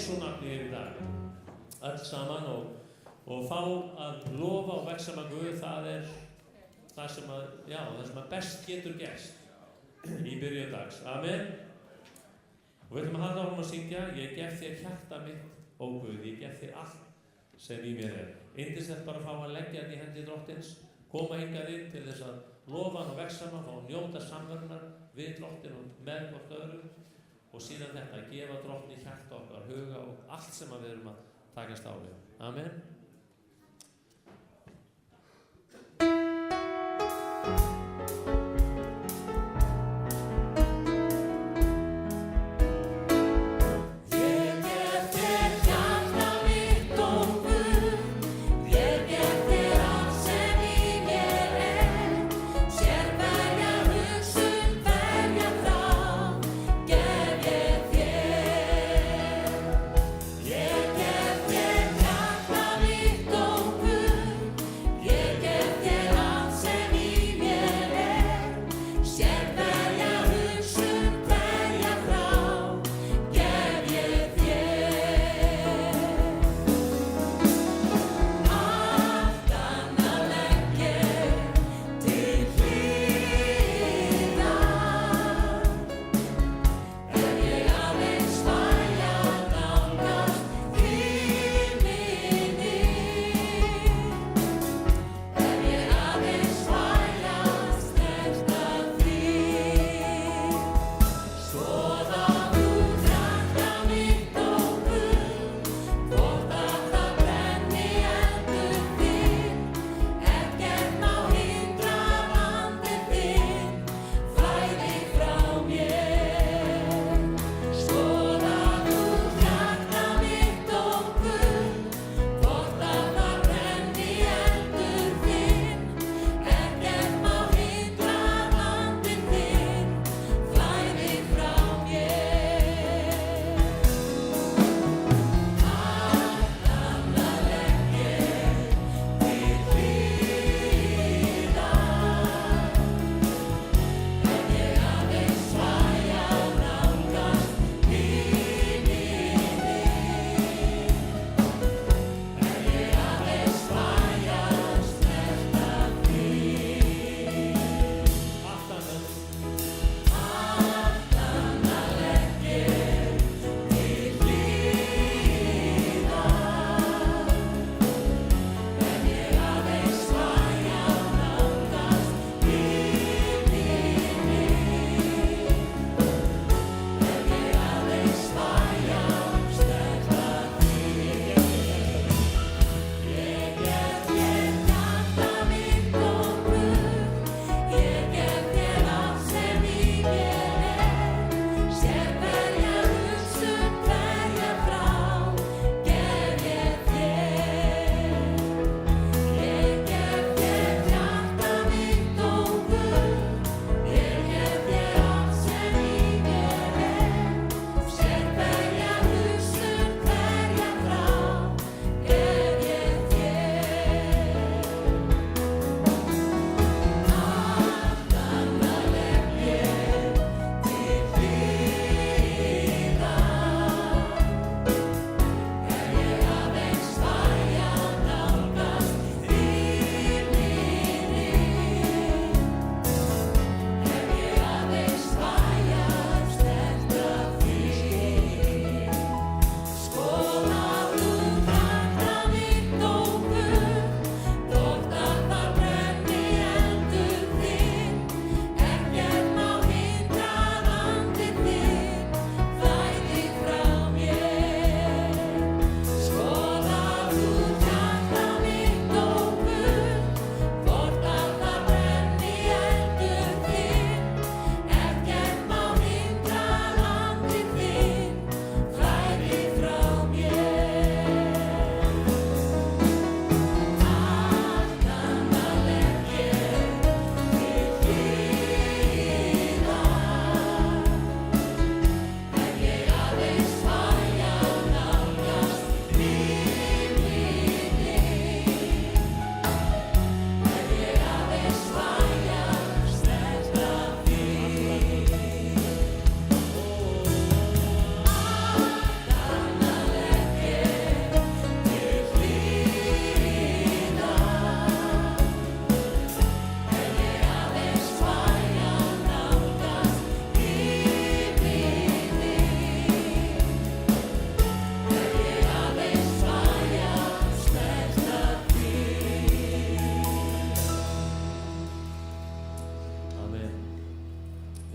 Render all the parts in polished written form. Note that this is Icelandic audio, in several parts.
Jesú nafni hér í dag. Öll saman og fá að lofa og vegsama Guð, það það sem best getur gerst í byrjun dags. Amen. Og við ætlum að halda áfram að syngja, ég gef þér hjarta mitt, ó Guð, ég gef þér allt sem í mér Yndislegt bara að fá að leggja þetta í hendi Drottins, koma hingað inn til þess að lofa hann og vegsama, fá að njóta samverðnar við Drottin og með hvort öðru og síðan þetta að gefa Drottni hjarta okkar, huga og allt sem við erum að takast á við. Amen. Ég gef þér hjarta mitt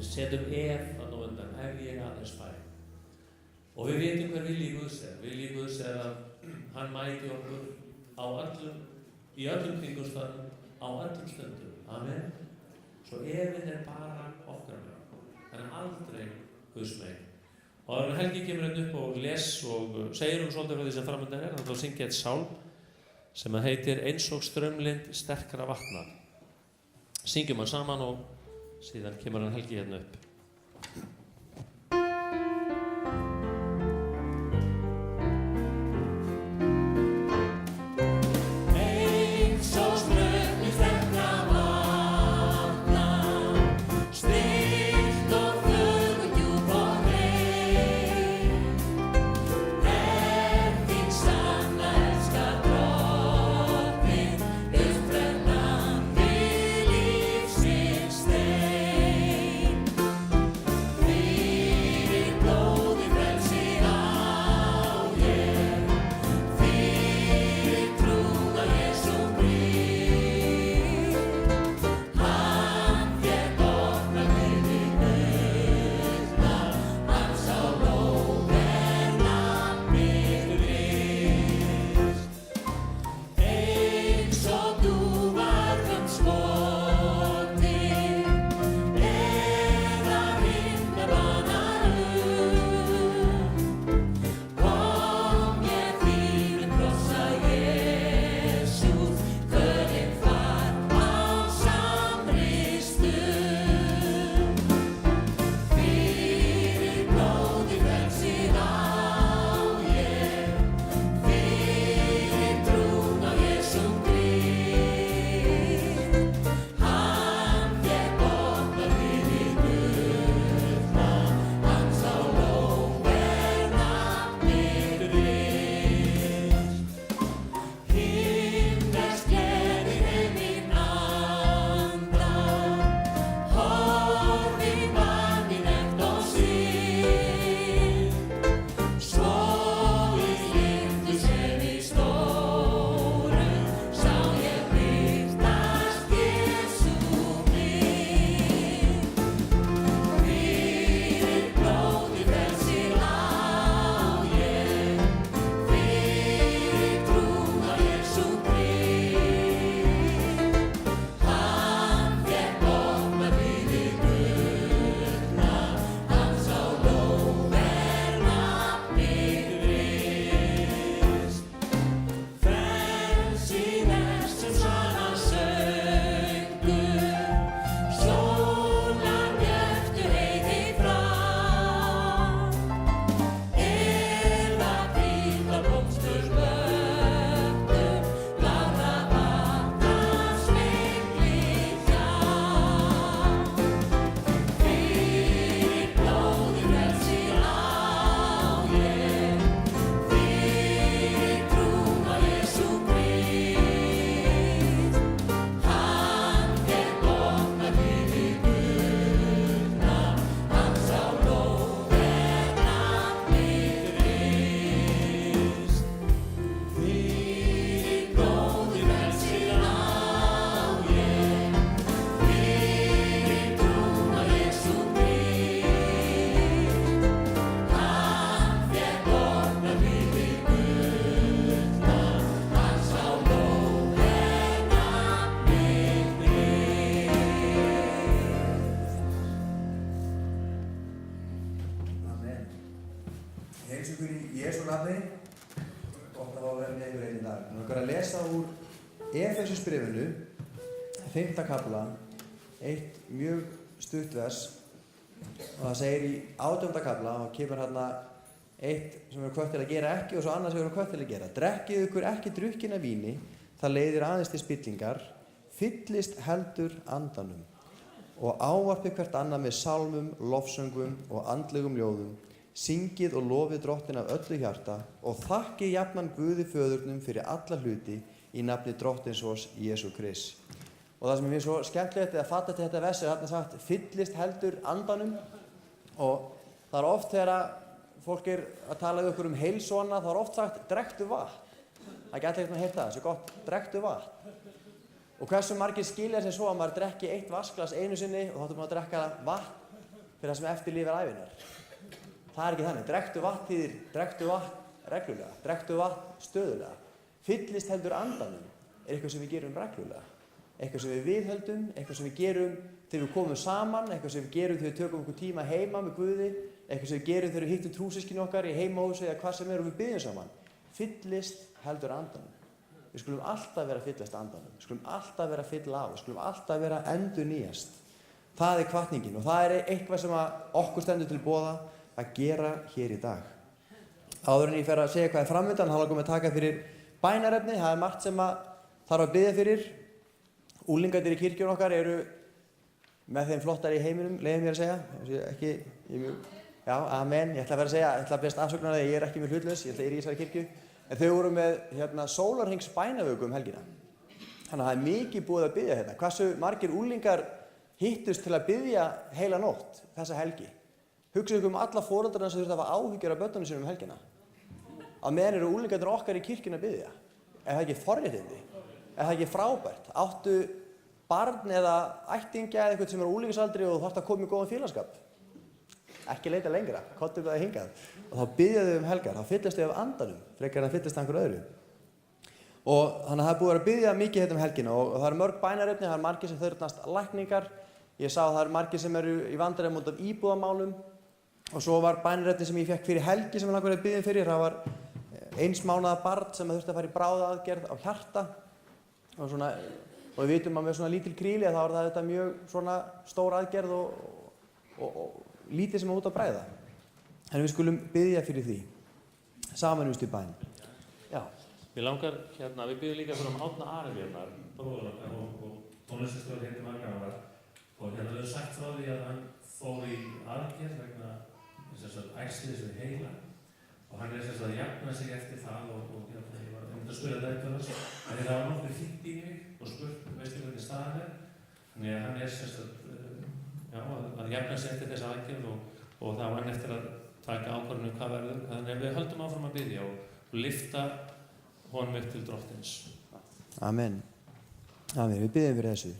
setjum ef þarna á undan, ef ég aðeins fæ. Og við vitum hver vilji Guðs er. Vilji Guðs er að hann mæti okkur í öllum kringumstæðum, á öllum stundum. Amen. Svo efinn er bara okkar megin. Það er aldrei Guðs megin. Og Helgi kemur hérna upp og les og segir svolítið frá því sem framundan er. Þannig að syngja eitt sálm sem heitir Eins og straumlind sterkra vatna. Syngjum hann saman og síðan kemur hann Helgi hérna upp. Efesusbréfinu, 5. kafla, eitt mjög stutt vers og það segir í 18. kafla og kemur hérna eitt sem við hvött til að gera ekki og svo annars sem við hvött til að gera. Drekkið ykkur ekki drukkin af víni, það leiðir aðeins til spillingar, fyllist heldur andanum og ávarpið hvert annað með sálmum, lofsöngum og andlegum ljóðum, syngið og lofið Drottin af öllu hjarta og þakkið jafnan Guði Föðurnum fyrir alla hluti í nafni Drottins vors Jesú Krist. Og það sem ég finnst svo skemmtilegt að fatta til þetta vers er þarna sagt fyllist heldur andanum og það er oft þegar fólk er að tala við okkur heilsvana, það er oft sagt drekktu vatn. Það er ekki allir að heita það, svo gott, drekktu vatn. Og hversu margir skilja sem svo að maður drekki eitt vatnsglas einu sinni og þá þurfum maður að drekka vatn fyrir það sem eftir lifir ævinnar. Það er ekki þannig. Drekktu vatn þýðir drekktu vatn reglulega, drekktu vatn stöðulega. Fyllist heldur andanum er eitthvað sem við gerum reglulega. Eitthvað sem við viðhöldum, eitthvað sem við gerum þegar við komum saman, eitthvað sem við gerum þegar við tökum okkur tíma heima með Guði, eitthvað sem við gerum þegar við hittum trúsystkini okkar í heimahúsi eða hvað sem er og við biðjum saman. Fyllist heldur andanum. Við skulum alltaf vera að fyllast andanum. Við skulum alltaf vera að fylla á. Við skulum alltaf vera að endurnýjast. Það er hvatningin og það er eitthvað sem okkur stendur til boða að gera hér í dag. Áður en ég fer að segja hvað er framundan, þá langar mig að taka fyrir bænarefni. Það er margt sem þarf að biðja fyrir. Unglingarnir í kirkjunum okkar eru með þeim flottari í heiminum, leyfið mér að segja. Já, amen. Ég ætla að vera að segja, ég ætla að beðast afsökunar að ég er ekki mjög hlutlaus, ég er í þessari kirkju. En þau voru með sólarhrings bænavöku helgina. Þannig að það er mikið búið að biðja hérna. Hversu margir unglingar hittust til að biðja heila nótt þessa helgi? Hugsaðu alla foreldrana sem þurftu að hafa áhyggjur af börnunum sínum helgina. Á meðan eru unglingarnir okkar í kirkjunni að biðja. Er það ekki forréttindi? Er það ekki frábært? Áttu barn eða ættingja eða eitthvað sem er á unglingsaldri og þú þarft að koma í góðan félagsskap? Ekki leita lengra, komdu bara hingað. Og þá biðja þau helgar, þá fyllast þau af andanum, frekar en að fyllast einhver öðru. Og þannig að það er búið að biðja mikið hérna helgina og það eru mörg bænarefni, það eru margir sem þurfnast lækningar. Ég sá að það eru margir sem eru í vandræðum út af íbúðamálum. Og svo var bænarefni sem ég fékk fyrir helgi sem ég langar að biðja fyrir. Það var 1 mánaða barn sem þurfti að fara í bráðaaðgerð á hjarta. Og við vitum að með svona lítil kríli þá er það mjög svona stór aðgerð og lítið sem út að bræða. En við skulum biðja fyrir því. Samanumst í bæn. Já. Mér langar við biðjum líka fyrir Árna Arifjarnar, bróður okkar og tónlistarstjóri heitir Margarar. Og við höfum sagt frá því að hann fór í aðgerð vegna æxlis við heila. Og hann er að jafna sig eftir það og ég var að spyrja það eitthvað þess. En það var nokkuð hringt í mig og spurt, veistu hvernig staðan er? Þannig að hann er að jafna sig eftir þessa aðgerð og það var hann eftir að taka ákvörðun hvað verður. Þannig að við höldum áfram að biðja og lyfta honum upp til Drottins. Amen. Amen. Við biðjum fyrir þessu.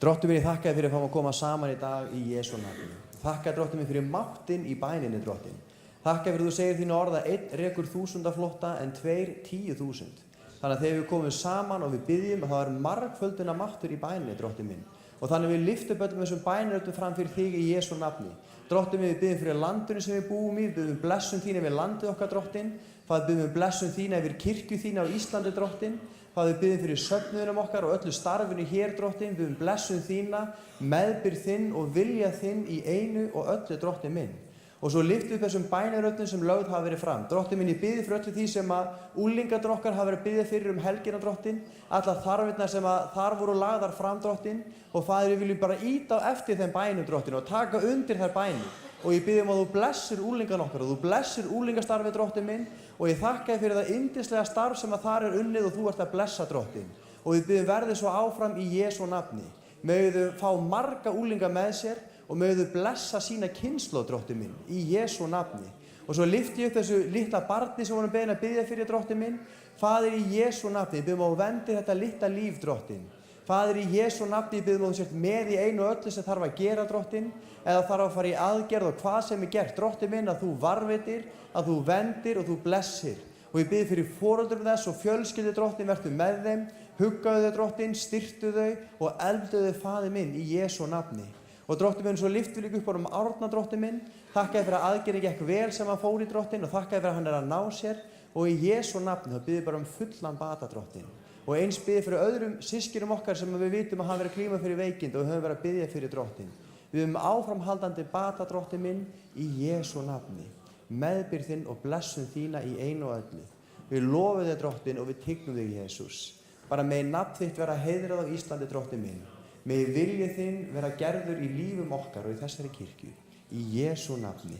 Drottinn minn, ég þakka þér fyrir að fá að koma saman í dag í Jesú nafni. Þakka Drottinn minn fyrir máttinn í bæninni, Drottinn. Þakka fyrir þú segir þínu orð að 1 rekur 1000 á flótta en 2 10.000. Þannig að þegar við komum saman og við biðjum þá er margfölduna máttur í bæninni, Drottinn minn. Og þannig við lyftum öllum þessum bænaröldum fram fyrir þig í Jesú nafni. Drottinn minn, við biðjum fyrir landinu sem við búum í, við biðjum blessun þín yfir landið okkar, Drottinn. Við biðjum blessun þín yfir kirkju þína á Íslandi, Drottinn. Við biðjum fyrir söfnuðunum okkar og öllu starfinu hér, Drottinn. Við biðjum blessun þína, meðbyr þinn og vilja þinn í einu og öllu, Drottinn minn. Og svo lyftum við þessum bænaröldum sem lögð hafa verið fram. Drottinn minn, ég biðji fyrir öllu því sem unglingarnir okkar hafa verið að biðja fyrir helgina, Drottinn. Allar þarfirnar sem þar voru lagðar fram, Drottinn. Og Faðir, við viljum bara ýta á eftir þeim bænum, Drottinn, og taka undir þær bænir. Og ég biðji að þú blessir unglingarna okkar og þú blessir unglingastarfið, Drottinn minn. Og ég þakka þér fyrir það yndislega starf sem þar er unnið og þú ert að blessa, Drottinn. Og við biðjum verði svo áfram í Jesú nafni. Megðu þau fá marga unglinga með sér og megðu þau blessa sína kynslóð, Drottinn minn, í Jesú nafni. Og svo lyfti ég upp þessu litla barni sem vorum beðin að biðja fyrir, Drottinn minn. Faðir, í Jesú nafni, biðjum að þú vendir þetta litla líf, Drottinn. Faðir, í Jesú nafni, biðjum að þú sért með í einu og öllu sem þarf að gera, Drottinn, eða þarf að fara í aðgerð og hvað sem er gert, Drottinn minn, að þú varðveitir, að þú vendir og þú blessir. Og ég biðji fyrir foreldrum þess og fjölskyldu, Drottinn, vertu með þeim, huggaðu þau, Drottinn, styrktu þau og efldu þau, Faðir minn, í Jesú nafni. Og Drottinn minn, svo lyftum við líka upp á Árna, Drottinn minn, þakka þér fyrir að aðgerðin gekk vel sem hann fór í, Drottinn, og þakka þér fyrir að hann er að ná sér og í Jesú nafni þá biðjum bara fullan bata, Drottinn. Og eins biðjum fyrir öðrum systkinum okkar sem við vitum að hafa verið að klíma fyrir veikind og höfum verið að biðja fyrir, Drottinn. Við höfum áframhaldandi bata, Drottinn minn, í Jesú nafni. Meðbyr þinn og blessun þína í einu og öllu. Við lofum þér, Drottinn, og við tignum þig, Jesús. Bara megi nafn þitt vera heiðrað á Íslandi, Drottinn minn. Megi vilji þinn vera gerður í lífum okkar og í þessari kirkju. Í Jesú nafni.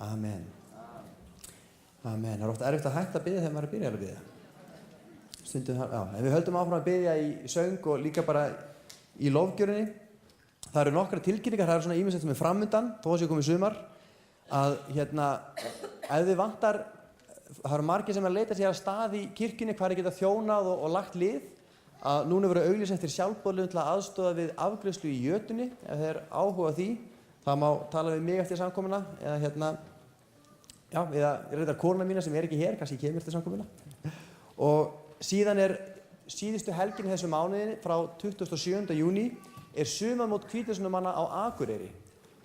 Amen. Amen. Það er oft erfitt að hætta að biðja þegar maður er að byrja að biðja. Stundum, já, en við höldum áfram að biðja í söng og líka bara í lofgjörunni. Það eru nokkra tilkynningar, það er svona ýmislegt sem er framundan, þó að sé komið sumar, að ef þið vantar, það eru margir sem er að leita sér að stað í kirkjunni, hvar þið geta þjónað og lagt lið, að núna verður auglýst eftir sjálfboðaliðum til að aðstoða við afgreiðslu í jötunni. Ef þeir áhuga því, það má tala við mig eftir samkomuna eða eða reyndar konuna mína sem ekki hér, kannski kemur eftir samkomuna. Og síðan síðustu helgin þessu mánuði frá 27. júní sumarmót hvítasunnumanna á Akureyri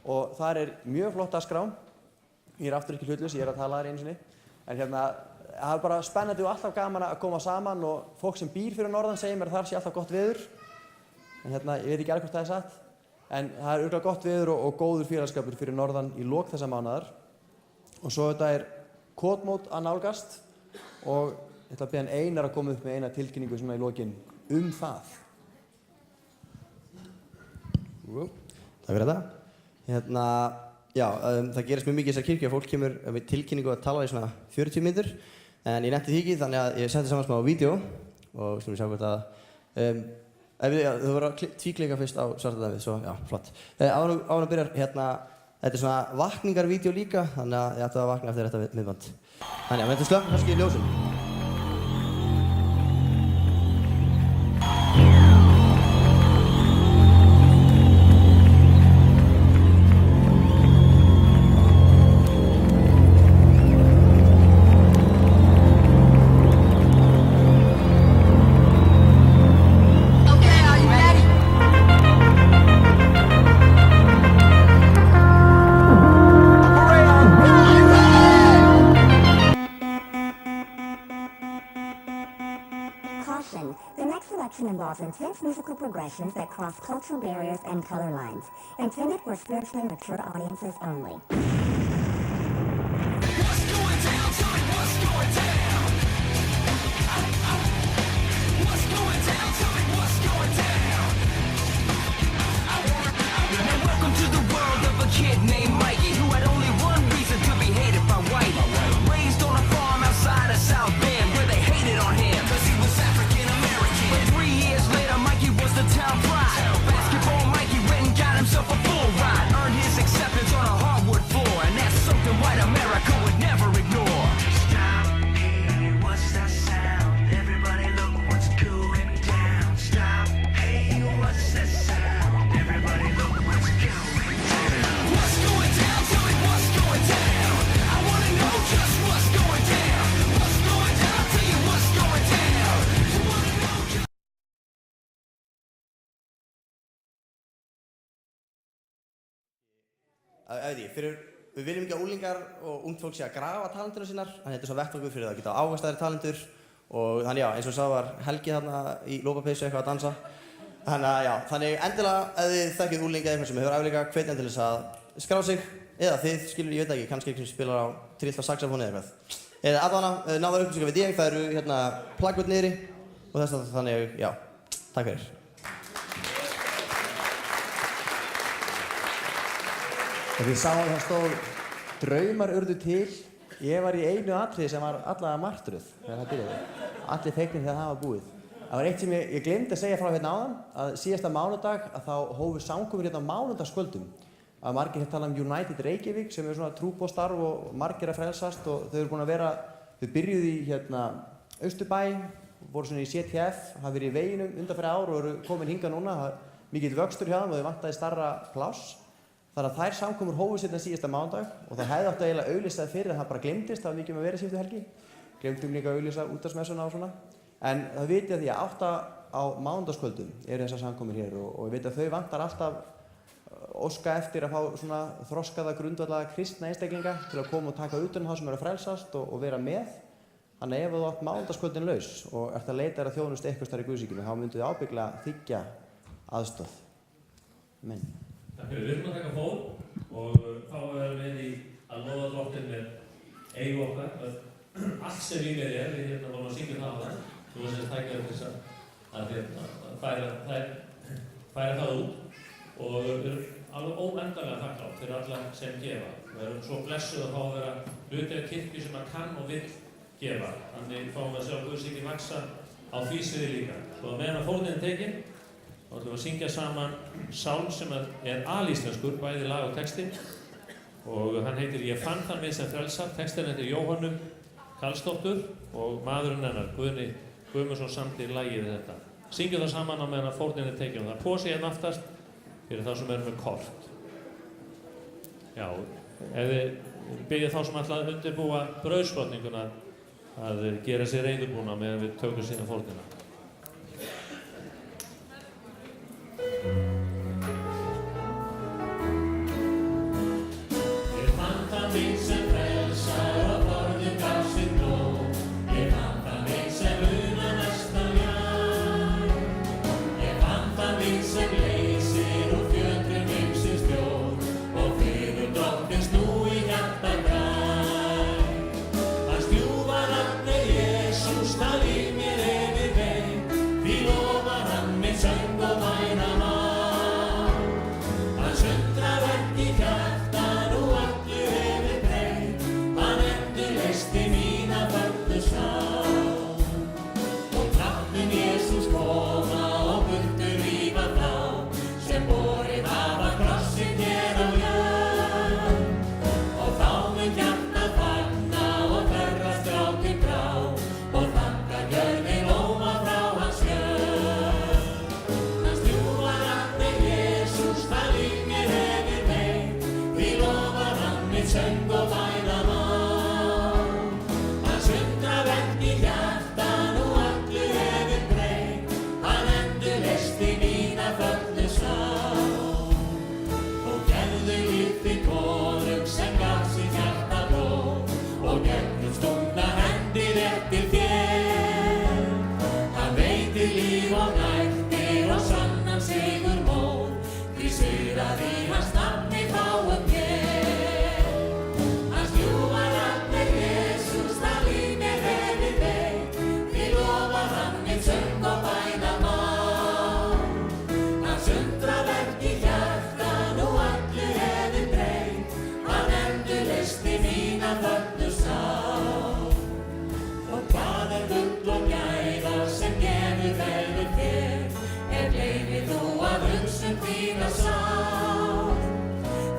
og þar mjög flott dagskrá. Ég aftur ekki hlutlaus, ég að tala þar einu sinni. En það bara spennandi og alltaf gaman að koma saman og fólk sem býr fyrir norðan segir mér að þar sé alltaf gott veður. En ég veit ekki alveg hvort það satt. En það örugglega gott veður og góður félagsskapur fyrir norðan í lok þessa mánaðar. Og svo þetta kotmót að nálgast og ég ætla að biðja Einar að koma upp með eina tilkynningu svona í lokin það. Takk fyrir þetta. Það gerist mjög mikið í þessari kirkju að fólk kemur með tilkynningu að tala í svona 40 mínútur en ég nefndi því ekki þannig að ég setti saman smá vídeo og skulum við sjá hvort þú verður að tvíkleika fyrst á svarta dæmið, svo já, flott. Áður að byrja þetta svona vakningarvídeó líka þannig að ég ætti að vakna eftir þetta miðband. Þannig að þetta slökk kannski í ljósum. Involves intense musical progressions that cross cultural barriers and color lines, intended for spiritually mature audiences only. What's going down? Tell me what's going down. What's going down? Tell me what's going down. Now welcome to the world of a kid named Mikey, who had only one reason to be hated by white. Raised on a farm outside of South Bend, where they hated on him because he was African American. But 3 years later, Mikey was the town pride. Basketball Mikey went and got himself a full ride. Earned his acceptance on a hardwood floor, and that's something white America would never ignore. Stop, hey, what's that sound? Everybody look what's going down. Stop, hey, what's that sound? Everybody look what's going down. What's going down? Tell me what's going down. I wanna know just what's going down. What's going down? I'll tell you what's going down. You wanna know just... Við viljum ekki að unglingar og ungt fólk sé að grafa talenturinn sínar, þannig þetta svo vettvangur fyrir það að geta ávaxtaðir talentur og þannig eins og sá var Helgi þarna í lopapeysu eitthvað að dansa. Þannig endilega ef þið þekkið unglinga eða eitthvað sem hefur afleika, hvetja til þess að skrá sig eða þið skilur, ég veit ekki, kannski eitthvað sem spilar á trillta saxofóni eða eitthvað. Eða allavega náðar upplýsingar veit ég, það eru plaggút niðri og þess að þannig, já, takk fyrir. Þið sáum að það stóð draumar urðu til. Ég var í einu atriði sem var allavega martruð þegar það byrjaði. Allir fegnir þegar það var búið. Það var eitt sem ég glemdi að segja frá hérna áðan, að síðasta mánudag að þá hófu samkomur hérna á mánudagskvöldum. Að margir tala United Reykjavík sem svona trúboðstarf og margir að frelsast og þau eru búin að vera, þau byrjuðu í Austurbæ, voru svona í CTF, hafa verið í veginum undanfarið ár og eru komin hingað núna. Það er mikill vöxtur hjá þeim og þau vantaði stærra pláss. Þannig að þær samkomur hófust hérna síðasta mánudag og það hefði átt að eiginlega auglýsa það fyrir en það bara glemdist, það var mikið að vera síðustu helgi. Glemdum líka að auglýsa útvarpsmessuna og svona. En það veit ég að því að 8 á mánudagskvöldum eru þessar samkomur hér og ég veit að þau vantar alltaf óska eftir að fá svona þroskaða grundvallaða kristna einstaklinga til að koma og taka utan þá sem eru að frelsast og vera með. Þannig að ef þú átt mánudagskvöldin laus og ert að leita að þjónustu eitthvað starf í Guðsríkinu þá myndu þið ábyggilega þiggja aðstoð. Amen. Við erum að taka fór og þá erum við í að lofa Drottinn með eigu okkar. Allt sem í mér við vorum að syngja það á það. Þú veist að tækja þess að færa það út og við erum alveg óendanlega þakklátt fyrir alla sem gefa. Við erum svo blessuð að fá að vera hluti af kirkju sem að kann og vill gefa. Þannig fáum við að sjá Guðsríkið vaxa á því sviði líka. Svo að meðan að fórnin er tekin þá ætlum við að syngja saman sálm sem er alíslenskur, bæði lag og texti og hann heitir Ég fann þann mig sem frelsar. Textin heitir Jóhannu Karlsdóttur og maðurinn hennar, Guðni Guðmundsson samdi lagið þetta. Syngjum það saman á meðan að fórnin er tekin og það er posi hérna aftast fyrir þá sem eru með kort. Já, ef við byggjum þá sem ætla að undirbúa brauðsbrotninguna að gera sér reiðubúna meðan við tökum síðan fórnina. Ég fann það mig sem frelsar og forðum gaf sitt blóð. Ég fann það mig sem una næsta ljár. Ég fann það mig sem leysir úr fjötrum heimsins bjór og friður drottins nú í hjarta græn. Hans ljúfa nafni Jesús, það líf mér yfir veit, því lofar hann minn söng og væna mál. Hans undraverk í hjartan og öllu hefur breytt, hann endurleysti mína fögnu sál. Og nafnið Jesús koma og burtu rífa þá, sem borið hafa krossinn hér á jörð. Og þá mun hjartað fagna og þerrast grátur grá, og þakkar jörðin lóma frá hans jörð. Hans ljúfa nafni Jesús, það líf mér hefur veit, því lofar hann minn söng og væna mál. Hans undraverk í hjartan og öllu hefur breytt, hann endurleysti mína fögnu sál. Og gerðu líf þitt konung sem gaf sitt hjarta blóð, og gegnum stungna hendi réttir þér. Hann veitir líf og nægtir og sannan sigur móð, því sigrað í hans nafni fáum hér. Hans ljúfa nafni Jesús, það líf mér hefur veit, því lofar hann minn söng og væna mál. Hans undraverk í hjartan og öllu hefur breytt, hann endurleysti mína fögnu sál. Og hvað gull og gæða sem gefur velur þér, leynir þú að hugsun þína sál.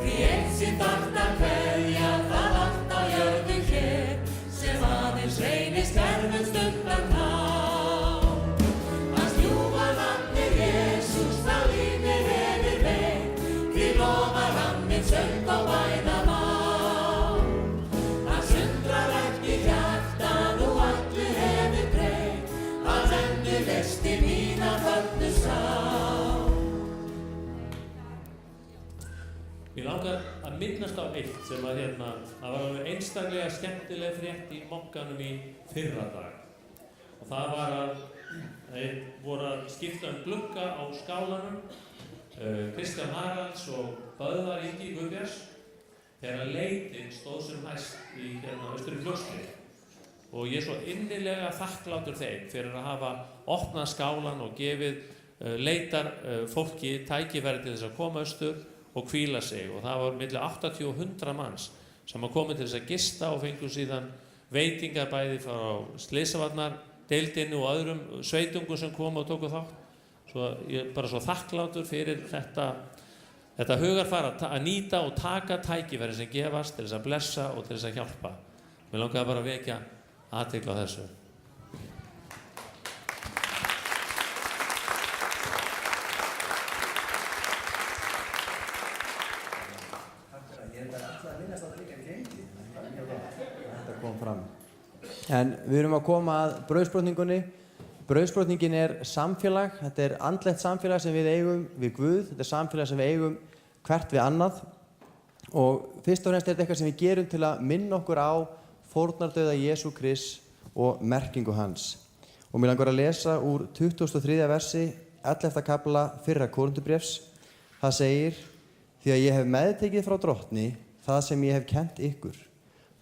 Því eitt sinn þarft að kveðja það allt á jörðu hér, sem aðeins reynist hverfum stundar ná. Hans ljúfa nafni Jesús, það líf mér hefur veit, því lofar hann minn söng og væna mál. Hans undraverk í hjartan og öllu hefur breytt, hann endurleysti mína fögnu sál. Ég langar að minnast á eitt sem að það var alveg einstaklega skemmtileg frétt í Mokkanum í fyrradag. Og það var að þeir voru að skipta glugga á skálanum, Kristján Haralds og Böðvar Ingi Guðbjörns, þegar leitin stóð sem hæst í austur í Fljótshlíð. Og ég er svo innilega þakklátur þeim fyrir að hafa opnað skálan og gefið leitar fólki tækifæri til þess að koma austur og hvíla sig. Og það var milli 80 og 100 manns sem að komið til þess að gista og fengu síðan veitingar bæði frá Slysavarnadeildinni og öðrum sveitungum sem komu og tóku þátt. Svo ég er bara svo þakklátur fyrir þetta hugarfar að nýta og taka tækifæri sem gefast til þess að blessa og til þess að hjálpa. Mér langaði bara að vekja athygli á þessu. Þetta kom fram. En við erum að koma að brauðsbrotningunni. Brauðsbrotningin er samfélag. Þetta er andlegt samfélag sem við eigum við Guð. Þetta er samfélag sem við eigum hvert við annað. Og fyrst og fremst er þetta eitthvað sem við gerum til að minna okkur á fórnardauða Jesú Krists og merkingu hans. Og mér langar að lesa úr 23. versi 11. kafla 1. Korinthubréfs. Það segir: Því að ég hef meðtekið frá drottni það sem ég hef kennt ykkur.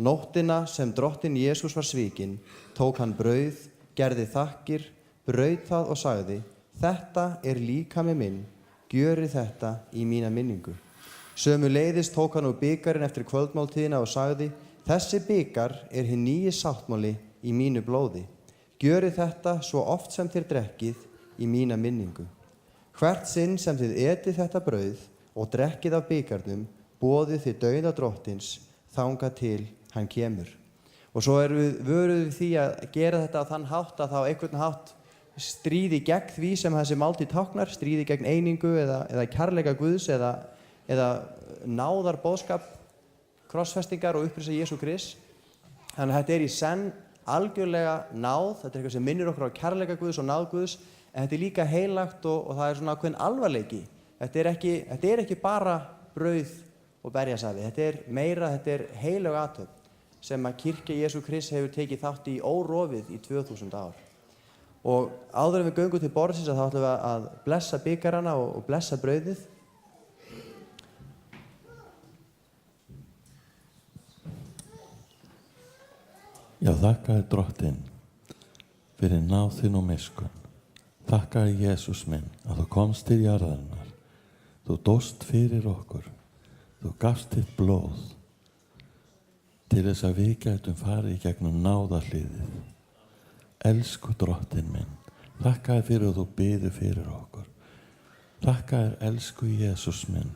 Nóttina sem drottinn Jesús var svikinn, tók hann brauð, gerði þakkir, braut það og sagði: Þetta er líkami minn, gjörið þetta í mína minningu. Sömuleiðis tók hann úr bikarinn eftir kvöldmáltíðina og sagði: Þessi bikar er hinn nýji sáttmáli í mínu blóði. Gjörið þetta svo oft sem þér drekkið í mína minningu. Hvert sinn sem þið etið þetta brauð og drekkið af bikarnum, boðið þið dauða drottins, þangað til hann kemur. Og svo vöruð við því að gera þetta á þann hátt að þá einhvern hátt stríði gegn því sem þessi máltíð táknar, stríði gegn einingu eða kærleika Guðs eða náðar boðskap krossfestingar og upprisa Jesú Krists. Þannig að þetta í senn algjörlega náð, þetta eitthvað sem minnir okkur á kærleika Guðs og náð Guðs, en þetta líka heilagt og það svona ákveðin alvarleiki. Þetta ekki bara brauð og berjasafi, þetta meira, þetta heilög athöfn sem að kirkja Jesú Krists hefur tekið þátt í órofið í 2000 ár. Og áður en við göngum til borðsins þá ætlum við að blessa bikarana og blessa brauðið. Já, þakkaði Drottinn fyrir náð þinn og miskunn. Þakkaði Jesús minn að þú komst til jarðarinnar. Þú dóst fyrir okkur. Þú gafst þitt blóð til þess að við gætum farið í gegnum náðarliðið. Elsku Drottinn minn, þakkaði fyrir að þú biður fyrir okkur. Þakkaði elsku Jesús minn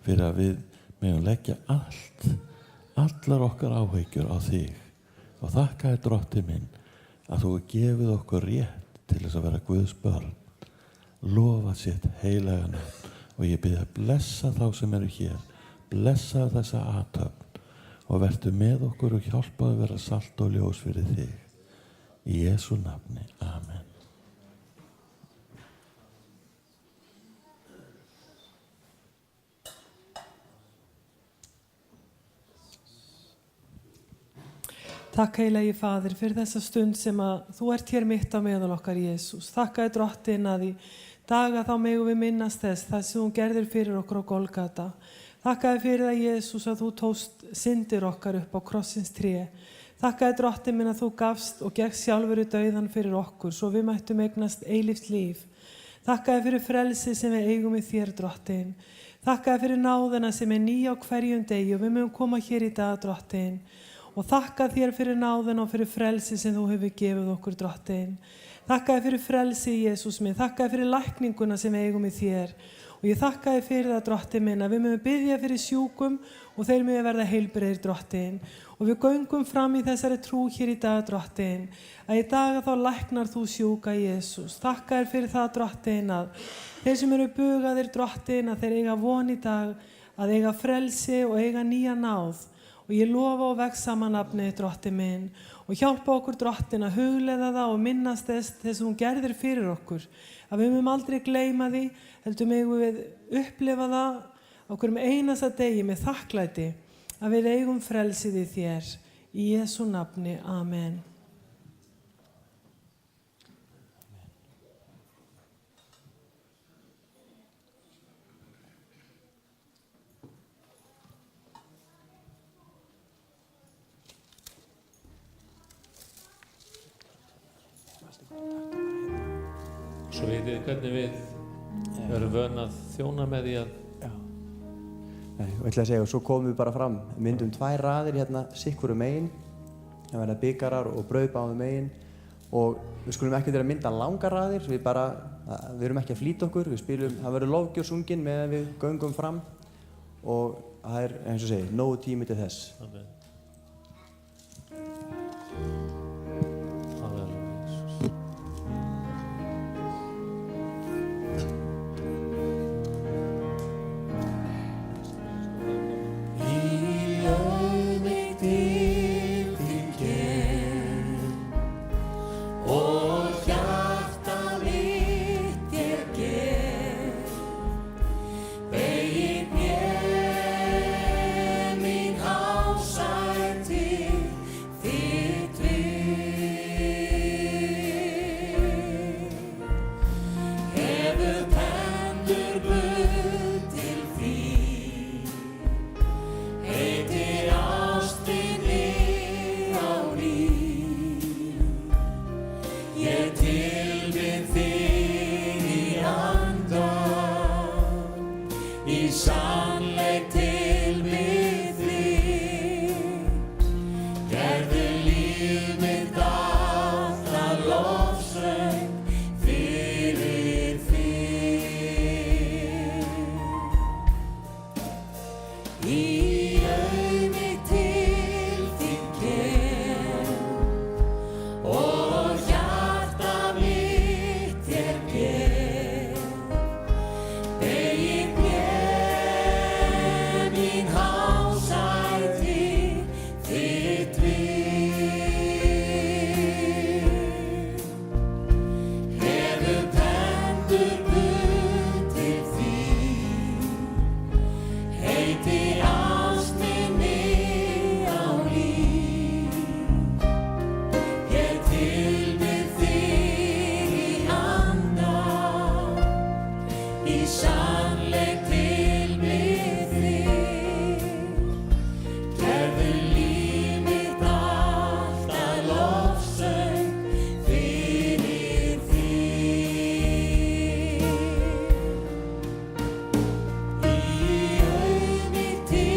fyrir að við megum leggja allar okkar áhyggjur á þig. Og þakkaði Drottinn minn að þú gefið okkur rétt til þess að vera Guðs börn. Lofa sitt heilaga nafn og ég bið að blessa þá sem eru hér. Blessa þessa athöfn og vertu með okkur og hjálpa að vera salt og ljós fyrir þig. Í Jesú nafni. Amen. Takk heilagi Faðir fyrir þessa stund sem að þú ert hér mitt á meðal okkar Jesús. Þakkaði Drottinn að í daga þá megum við minnast þess það sem þú gerðir fyrir okkur á Golgata. Þakkaði fyrir það Jesús að þú tókst syndir okkar upp á krossins tré. Þakkaði Drottinn minn að þú gafst og gekkst sjálfur í dauðan fyrir okkur svo við mættum eignast eilíft líf. Þakkaði fyrir frelsi sem við eigum í þér Drottinn. Þakkaði fyrir náðina sem ný á hverjum degi og við mögum koma hér í dag Drottinn. Og þakka þér fyrir náðina og fyrir frelsi sem þú hefur gefið okkur Drottinn. Þakkaði fyrir frelsi Jesús minn, þakkaði fyrir lækninguna sem við eigum í þér. Og ég þakkaði fyrir það Drottinn minn að við mögum biðja fyrir sjúkum og þeir mögum verða heilbrigðir Drottinn. Og við göngum fram í þessari trú hér í dag Drottinn, að í dag þá læknar þú sjúka Jesús. Þakkaði fyrir það Drottinn að þeir sem eru bugaðir Drottinn að þeir eiga von í dag, að eiga frelsi og eiga nýja náð. Og ég lofa og vex saman nafnið Drottinn minn og hjálpa okkur Drottinn að hugleiða það og minnast þess sem hún gerðir fyrir okkur. Að við mögum aldrei gleyma því, heldur megum við upplifa það okkur með einasta degi með þakklæti að við eigum frelsið í þér. Í Jesú nafni, amen. Svo vitið hvernig við erum vön að þjóna með því að... Já. Nei, og ætla að segja, og svo komum við bara fram, myndum 2 raðir hérna sikkvoru megin, það verða bikarar og brauð báðum megin og við skulum ekki vera að mynda langar raðir, við erum ekki að flýta okkur, við spilum, það verður lofgjörð sungin meðan við göngum fram og það eins og segir, nógu tími til þess. Amen. Sá Í auð mitt til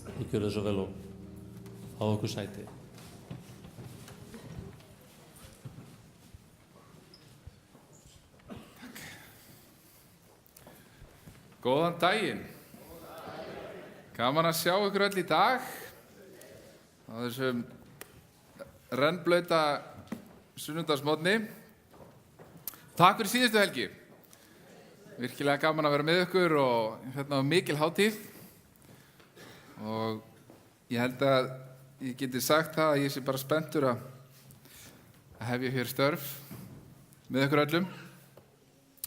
Þið gjörðu svo vel og fá okkur sæti. Góðan daginn. Gaman að sjá ykkur öll í dag á þessum rennblauta sunnudagsmorgni. Takk fyrir síðustu helgi. Virkilega gaman að vera með ykkur og hérna var mikil hátíð. Og ég held að ég geti sagt það að ég sé bara spenntur að hefja hér störf með ykkur öllum.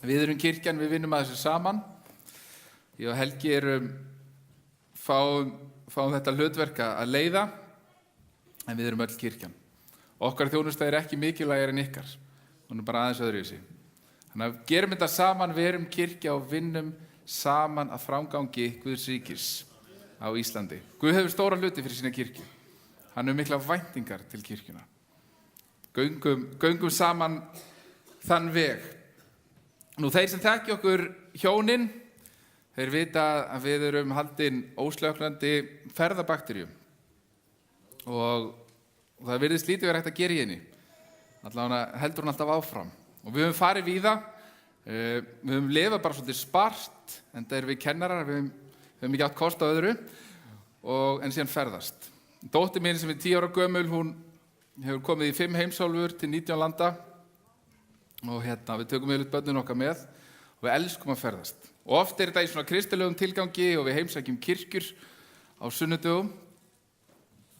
Við erum kirkjan, við vinnum að þessu saman. Ég og Helgi fáum þetta hlutverk að leiða, en við erum öll kirkjan. Okkar þjónusta er ekki mikilvægari en ykkar. Hún er bara aðeins öðruvísi. Þannig að gerum þetta saman, við erum kirkja og vinnum saman að framgangi Guðs ríkis á Íslandi. Guð hefur stóra hluti fyrir sína kirkju. Hann hefur mikla væntingar til kirkjuna. Göngum saman þann veg. Nú, þeir sem þekki okkur hjónin, þeir vita að við erum haldin óslökknandi ferðabakteríum og það virðist lítið verið hægt að gera í henni. Allavega heldur hún alltaf áfram. Og við höfum farið víða, við höfum lifað bara svolítið spart, en það erum við kennarar, við höfum ekki átt kost á öðru, en síðan ferðast. Dóttir mín sem er 10 ára gömul, hún hefur komið í 5 heimsálfur til 19 landa og við tökum yfirleitt börnin okkar með og við elskum að ferðast. Og oft er þetta í svona kristilegum tilgangi og við heimsækjum kirkjur á sunnudögum.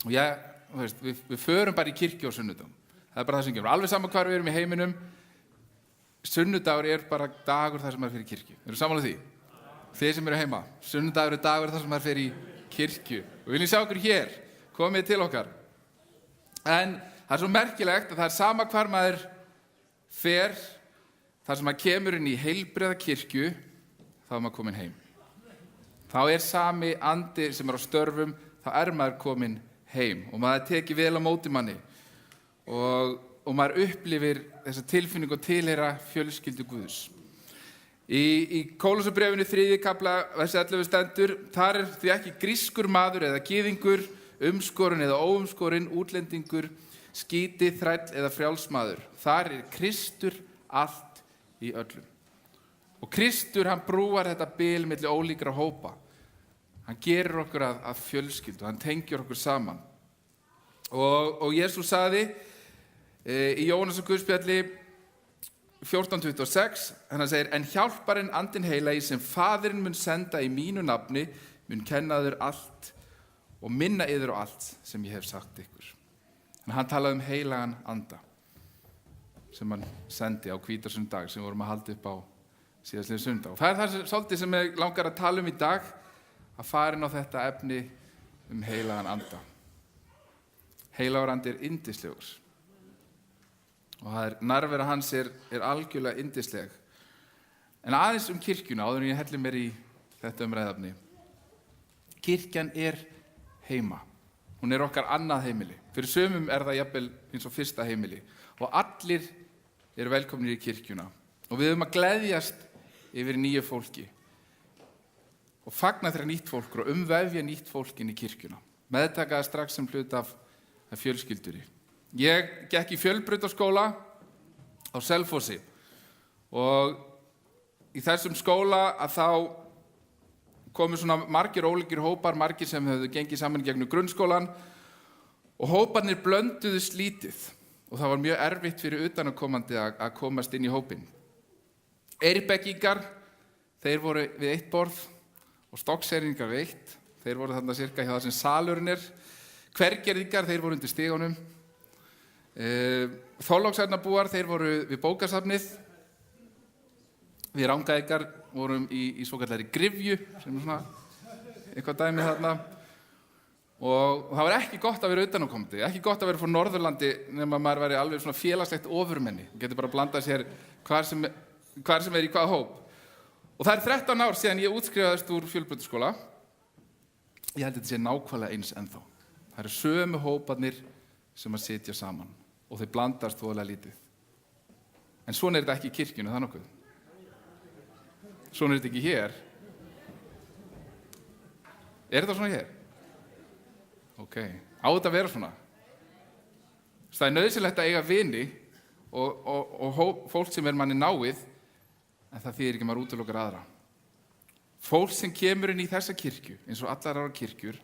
Og við förum bara í kirkju á sunnudögum. Það er bara það sem gerum. Alveg saman hvar við erum í heiminum, sunnudagur er bara dagur þar sem maður fer í kirkju. Erum sammála því? Þið sem eru heima, sunnudagur er dagur þar sem maður fer í kirkju. Og við viljum sjá okkur hér, komið til okkar. En það er svo merkilegt að það er sama hvar maður fer, þar sem maður kemur inn í heilbrigða kirkju, þá er maður komin heim. Þá er sami andi sem er á störfum, þá er maður komin heim og maður tekið vel á móti manni og maður upplifir þessa tilfinningu og tilheyra fjölskyldu Guðs. Í Kólossabréfinu 3. kafla versi 11 stendur: þar er því ekki grískur maður eða gyðingur, umskorinn eða óumskorinn, útlendingur, skíti, þræll eða frjálsmaður. Þar er Kristur allt í öllum. Og Kristur, hann brúar þetta bil milli ólíkra hópa. Hann gerir okkur að fjölskyldu, hann tengir okkur saman. Og Jesús sagði í Jóhannesar Guðspjalli 14:26, hann segir: en hjálparinn andinn heilagi sem Faðirinn mun senda í mínu nafni mun kenna þér allt og minna yður á allt sem ég hef sagt ykkur. En hann talaði heilagan anda sem hann sendi á hvítasunnudag sem við vorum að halda upp á síðastliðinn sunnudag. Og það er það svolítið sem ég langar að tala í dag, að fara inn á þetta efni heilagan anda. Heilagur andi er yndislegur. Og það er nærvera hans er algjörlega yndisleg. En aðeins kirkjuna, áður en ég helli mér í þetta umræðefni. Kirkjan er heima. Hún er okkar annað heimili. Fyrir sumum er það jafnvel eins og fyrsta heimili. Og allir eru velkomnir í kirkjuna. Og við höfum að gleðjast yfir nýju fólki. Og fagna þeirra nýtt fólk og umvefja nýtt fólk inn í kirkjuna. Meðtaka það strax sem hlut af fjölskyldunni. Ég gekk í Fjölbrautaskóla á Selfossi. Og í þessum skóla að þá komu svona margir ólíkir hópar, margir sem höfðu gengið saman gegnum grunnskólan og hóparnir blönduðust lítið og það var mjög erfitt fyrir utanakomandi að komast inn í hópinn. Eirbekkingar, þeir voru við eitt borð og stokkseyringar við eitt. Þeir voru þarna cirka hjá það sem salurinn er. Hvergerðingar, þeir voru undir stigunum. Þorlákshafnarbúar, þeir voru við bókasafnið. Við Rangæðingar vorum í svokallari gryfju, sem er svona eitthvað dæmi þarna. Og það var ekki gott að vera utanakomandi, ekki gott að vera frá Norðurlandi nema maður væri alveg svona félagslegt ofurmenni. Getur bara að blanda sér hvar sem er í hvaða hóp. Og það er 13 ár síðan ég útskrifaðist úr Fjölbrautaskóla. Ég held að þetta sé nákvæmlega eins ennþá. Það eru sömu hóparnir sem að sitja saman og þeir blandast voðalega lítið. En svona er þetta ekki í kirkjunni, það nokkuð. Svona er þetta ekki hér. Er þetta svona hér? Ok, á þetta að vera svona? Það er nauðsynlegt að eiga vini og fólk sem manni náið, en það þýðir ekki að maður útilokar aðra. Fólk sem kemur inn í þessa kirkju, eins og allar aðrar kirkjur,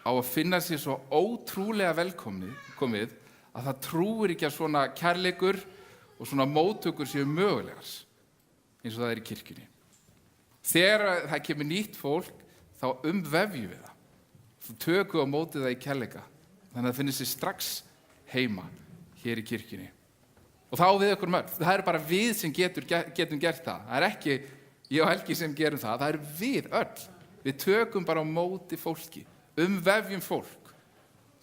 á að finna sér svo ótrúlega velkomið að það trúir ekki að svona kærleikur og svona móttökur séu mögulegar, eins og það er í kirkjunni. Þegar það kemur nýtt fólk, þá umvefjum við það. Þá tökum við á móti það í kærleika. Þannig að það finnir sér strax heima hér í kirkjunni. Og þá við okkur mörg. Það er bara við sem getum gert það. Það er ekki ég og Helgi sem gerum það. Það er við öll. Við tökum bara á móti fólki. Umvefjum fólk.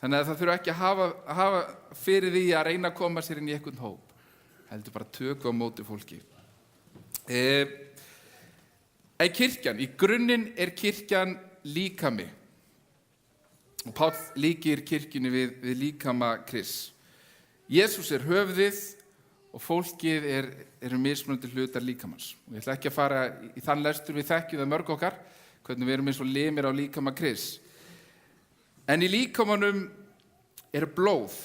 Þannig að það þurfa ekki að hafa fyrir því að reyna að koma sér inn í einhvern hóp. Heldur bara tökum á móti fólki. Kirkjan, í grunninn er kirkjan líkami. Og Páll líkir kirkjunni við líkama Krists. Jesús er höfuðið og fólkið eru mismunandi hlutar líkamans. Og ég ætla ekki að fara í þann lestur, við þekkjum það mörg okkar, hvernig við erum eins og limir á líkama Krists. En í líkamanum er blóð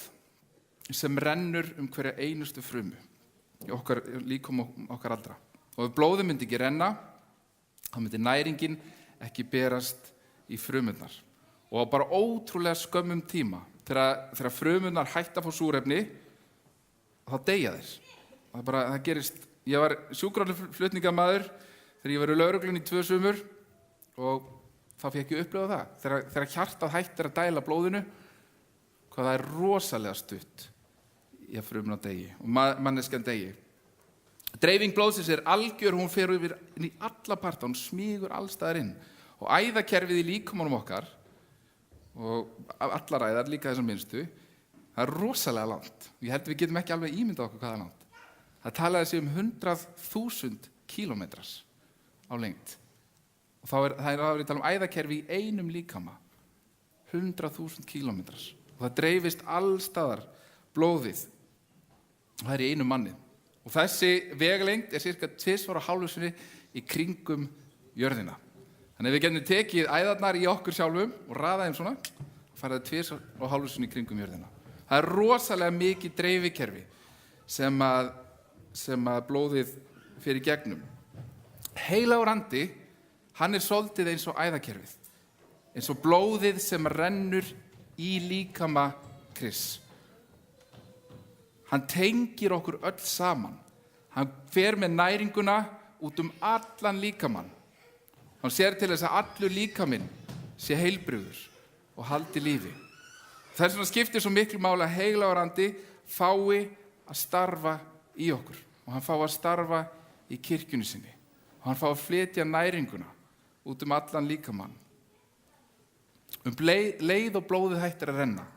sem rennur hverja einustu frumu í líkama okkar allra. Og ef blóðið myndi ekki renna, þá myndi næringin ekki berast í frumurnar. Og á bara ótrúlega skömmum tíma, þegar frumurnar hætta að fá súrefni, þá deyja þeir. Það gerist, ég var sjúkraflutningamaður þegar ég var í lögreglunni í 2 sumur og þá fékk ég upplifa það. Þegar hjartað hættir að dæla blóðinu, hvað það er rosalega stutt í að frumurnar deyji og manneskjan deyji. Dreifing blóðsins er algjör, hún fer yfir inn í alla parta, hún smýgur allstaðar inn. Og æðakerfið í líkamanum okkar, og allar æðar, líka þessar minnstu, það er rosalega langt. Ég held við getum ekki alveg ímyndað okkur hvað það er langt. Það talaði sig 100.000 kílómetrar á lengd. Og það er að tala æðakerfi í einum líkama. 100.000 kílómetrar. Og það dreifist allstaðar blóðið. Og það er í einum manni. Og þessi vegalengd er cirka 2,5 sinni í kringum jörðina. Þannig að við getum tekið æðarnar í okkur sjálfum og raða þeim svona og farið 2,5 sinni í kringum jörðina. Það er rosalega mikið dreifikerfi sem að blóðið fer í gegnum. Heilagur andi, hann er svolítið eins og æðakerfið. Eins og blóðið sem rennur í líkama Krists. Hann tengir okkur öll saman. Hann fer með næringuna út allan líkamann. Hann sér til þess að allur líkaminn sé heilbrigður og haldi lífi. Þess vegna skiptir svo miklu máli að heilagur andi fái að starfa í okkur. Og hann fái að starfa í kirkjunni sinni. Og hann fái að flytja næringuna út allan líkamann. Leið og blóðið hættir að renna,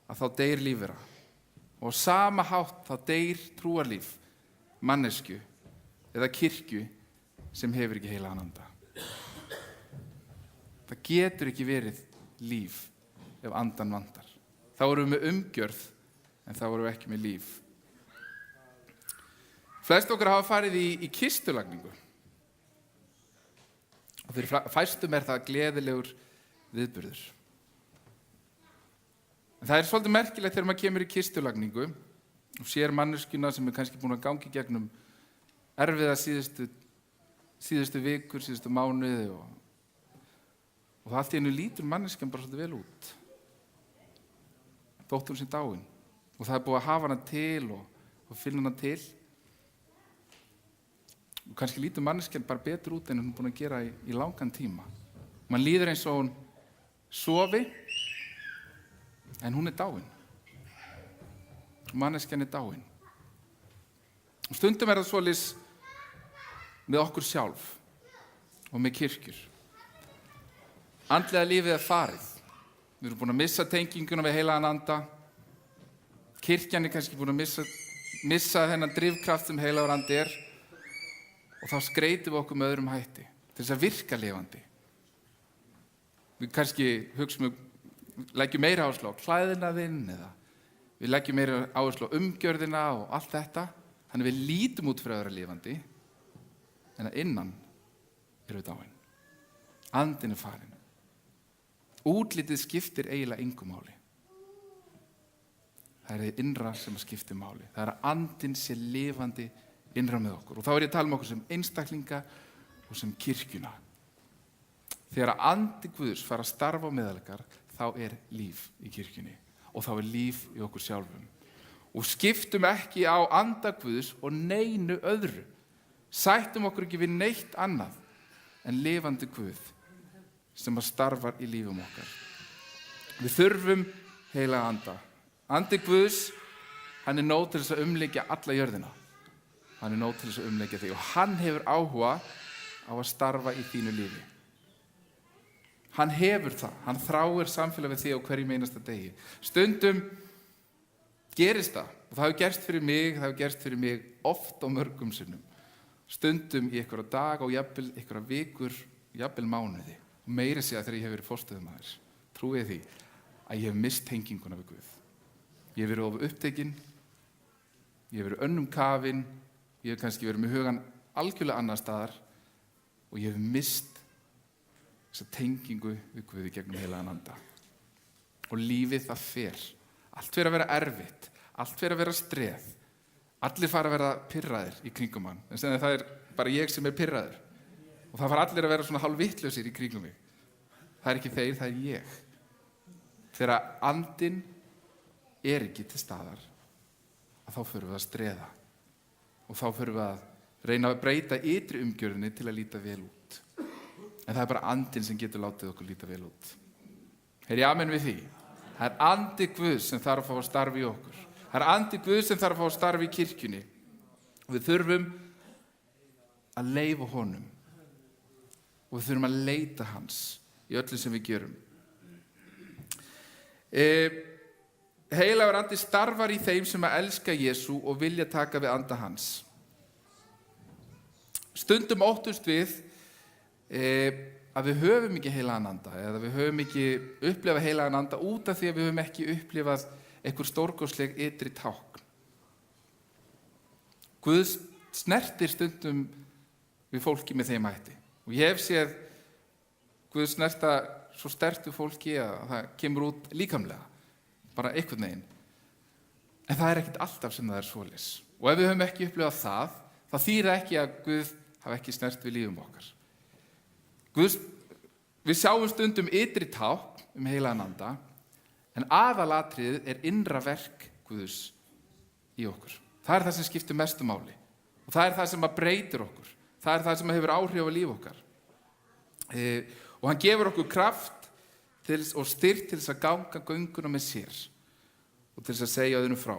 að þá deyr lífvera. Og sama hátt þá deyr trúarlíf, mannesku eða kirkju sem hefur ekki heilagan anda. Það getur ekki verið líf ef andan vantar. Þá erum við með umgjörð en þá erum við ekki með líf. Flest okkar hafa farið í kistulagningu. Og fyrir fæstum er það gleðilegur viðburður. En það er svolítið merkilegt þegar maður kemur í kistulagningu og sér manneskjuna sem er kannski búin að gangi gegnum erfiða síðustu vikur, síðustu mánuði og það allt í einu lítur manneskjan bara svolítið vel út. Þótt hún sé dáin. Og það er búið að hafa hana til og finna hana til. Og kannski lítur manneskjan bara betur út en hún er búin að gera í langan tíma. Man líður eins og hún sofi, en hún er dáin. Manneskjan er dáin. Og stundum er það svoleiðis með okkur sjálf og með kirkjur. Andlega lífið er farið. Við erum búin að missa tenginguna við heilagan anda. Kirkjan er kannski búin að missa þennan drifkraft sem heilagur andi er. Og þá skreitum við okkur með öðrum hætti til þess að virka lifandi. Við kannski leggjum meira áherslu á klæðnaðinn eða við leggjum meira áherslu á umgjörðina og allt þetta. Þannig við lítum út fyrir að vera lifandi en að innan erum við dáin. Andinn er farin. Útlitið skiptir eiginlega engu máli. Það er það innra sem skiptir máli. Það er að andinn sé lifandi innra með okkur. Og þá er ég að tala um okkur sem einstaklinga og sem kirkjuna. Þegar að andi Guðs fara að starfa á meðal okkar, þá er líf í kirkjunni og þá er líf í okkur sjálfum. Og skiptum ekki á anda Guðs og neinu öðru. Sættum okkur ekki við neitt annað en lifandi Guð sem að starfar í lífum okkar. Við þurfum heilaga anda. Andi Guðs, hann er nóg til þess að umleikja alla jörðina. Hann er nóg til þess að umleikja þig og hann hefur áhuga á að starfa í þínu lífi. Hann hefur það. Hann þráir samfélag við þig á hverjum einasta degi. Stundum gerist það og það hefur gerst fyrir mig, það hefur gerst fyrir mig oft á mörgum sinnum. Stundum í einhverja dag og jafnvel einhverja vikur, jafnvel mánuði. Og meira segja þegar ég hef verið forstöðumaður. Trúið því að ég hef misst tenginguna við Guð. Ég hef verið of upptekinn, ég hef verið önnum kafinn, ég hef kannski verið með hugan algjörlega annar staðar og ég hef misst þessa tengingu við Guð í gegnum heilagan anda. Og lífið það fer. Allt fer að vera erfitt, allt fer að vera streð. Allir fara að vera pirraðir í kringum hann. En það er bara ég sem er pirraður. Og það fara allir að vera svona hálfvittlausir í kringum mig. Það er ekki þeir, það er ég. Þegar andinn er ekki til staðar, að þá förum við að streða. Og þá förum við að reyna að breyta ytri umgjörðinni til að líta vel út. En það er bara andinn sem getur látið okkur líta vel út. Heyri amen við því. Það er andi Guðs sem þarf að fá að starfa í okkur. Það er andi Guðs sem þarf að fá að starfa í kirkjunni. Og við þurfum að leyfa honum. Og við þurfum að leita hans í öllu sem við gerum. Heilagur andi starfar í þeim sem að elska Jesú og vilja taka við anda hans. Stundum óttust við að við höfum ekki heilagan anda eða við höfum ekki upplifað heilagan anda út af því að við höfum ekki upplifað einhver stórkostleg ytri tákn. Guð snertir stundum við fólki með þeim hætti. Og ég hef séð Guð snerta svo stertu fólki að það kemur út líkamlega, bara einhvern veginn. En það er ekkert alltaf sem það er svoleiðis. Og ef við höfum ekki upplifað það, það þýðir ekki að Guð hafi ekki snert við lífum okkar. Við sjáum stundum ytri tákn heilagan anda, en aðalatriðið er innra verk Guðs í okkur. Það er það sem skiptir mestu máli. Og það er það sem breytir okkur. Það er það sem hefur áhrif á líf okkar. Og hann gefur okkur kraft og styrk til þess að ganga gönguna með sér og til þess að segja öðrum frá.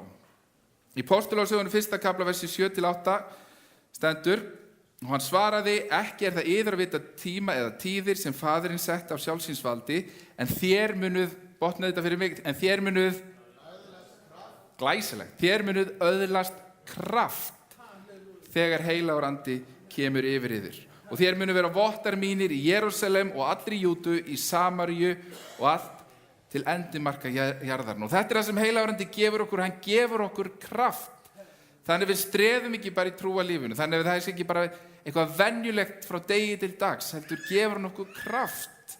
Í Postulasögunum 1. kafla versi 7-8 stendur: og hann svaraði, ekki er það yður að vita tíma eða tíðir sem Faðirinn sett af sjálfsins valdi, en þér munuð, botnaðu þetta fyrir mig, en þér munuð, glæsilegt, þér munuð öðlast kraft þegar heilagur andi kemur yfir yður. Og þér munuð vera vottar mínir í Jerúsalem og allri Júdu, í Samaríu og allt til endimarka jarðarinn. Og þetta er það sem heilagur andi gefur okkur, hann gefur okkur kraft. Þannig við streðum ekki bara í trúarlífinu, þannig að það er ekki bara eitthvað venjulegt frá degi til dags, heldur gefur hann okkur kraft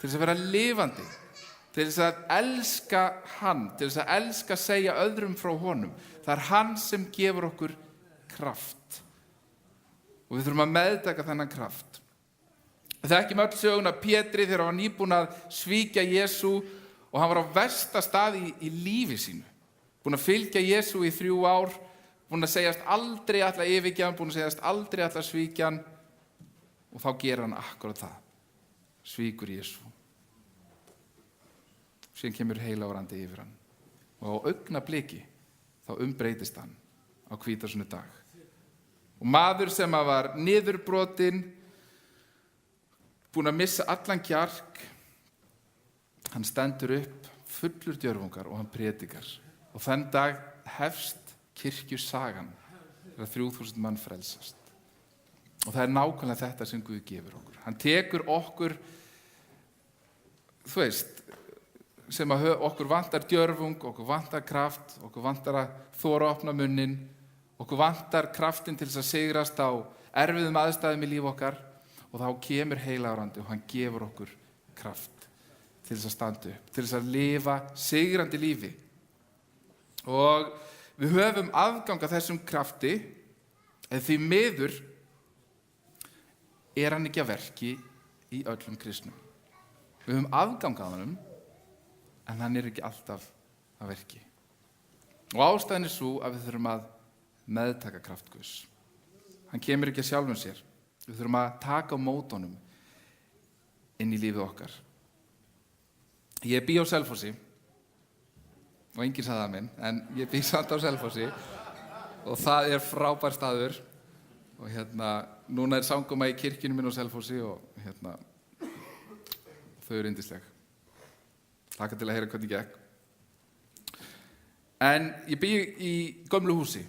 til þess að vera lifandi, til þess að elska hann, til þess að elska að segja öðrum frá honum. Það er hann sem gefur okkur kraft. Og við þurfum að meðtaka þennan kraft. Við þekkjum öll söguna Pétri þegar hann var nýbúinn að svíkja Jesú og hann var á versta stað í lífi sínu. Búinn að fylgja Jesú í 3 ár, búinn að segjast aldrei ætla að yfirgefa hann, búinn að segjast aldrei ætla að svíkja hann, og þá gerir hann akkurat það. Svíkur Jesú. Síðan kemur heilagur andi yfir hann. Og á augnabliki þá umbreytist hann á hvítasunnudag. Og maður sem var niðurbrotinn, búinn að missa allan kjark, hann stendur upp fullur djörfungar og hann predikar. Og þann dag hefst kirkjusagan þegar 3000 mann frelsast. Og það er nákvæmlega þetta sem Guð gefur okkur. Hann tekur okkur, þú veist, sem að okkur vantar djörfung, okkur vantar kraft, okkur vantar að þora að opna munnin, okkur vantar kraftin til þess að sigrast á erfiðum aðstæðum í líf okkar, og þá kemur heilagur andi og hann gefur okkur kraft til þess að standa upp, til þess að lifa sigrandi lífi. Og við höfum aðgang að þessum krafti, en því miður er hann ekki að verki í öllum kristnum. Við höfum aðgang að honum, en hann er ekki alltaf að verki. Og ástæðan er svo að við þurfum að meðtaka kraft Guðs. Hann kemur ekki að sjálfum sér. Við þurfum að taka á móti honum inn í lífið okkar. Ég bý á Selfossi, og enginn sagði það minn, en ég bý samt á Selfossi og það er frábær staður og núna er samkoma í kirkjunum minn á Selfossi og þau eru yndisleg. Hlakka til að heyra hvernig gekk. En ég bý í gömlu húsi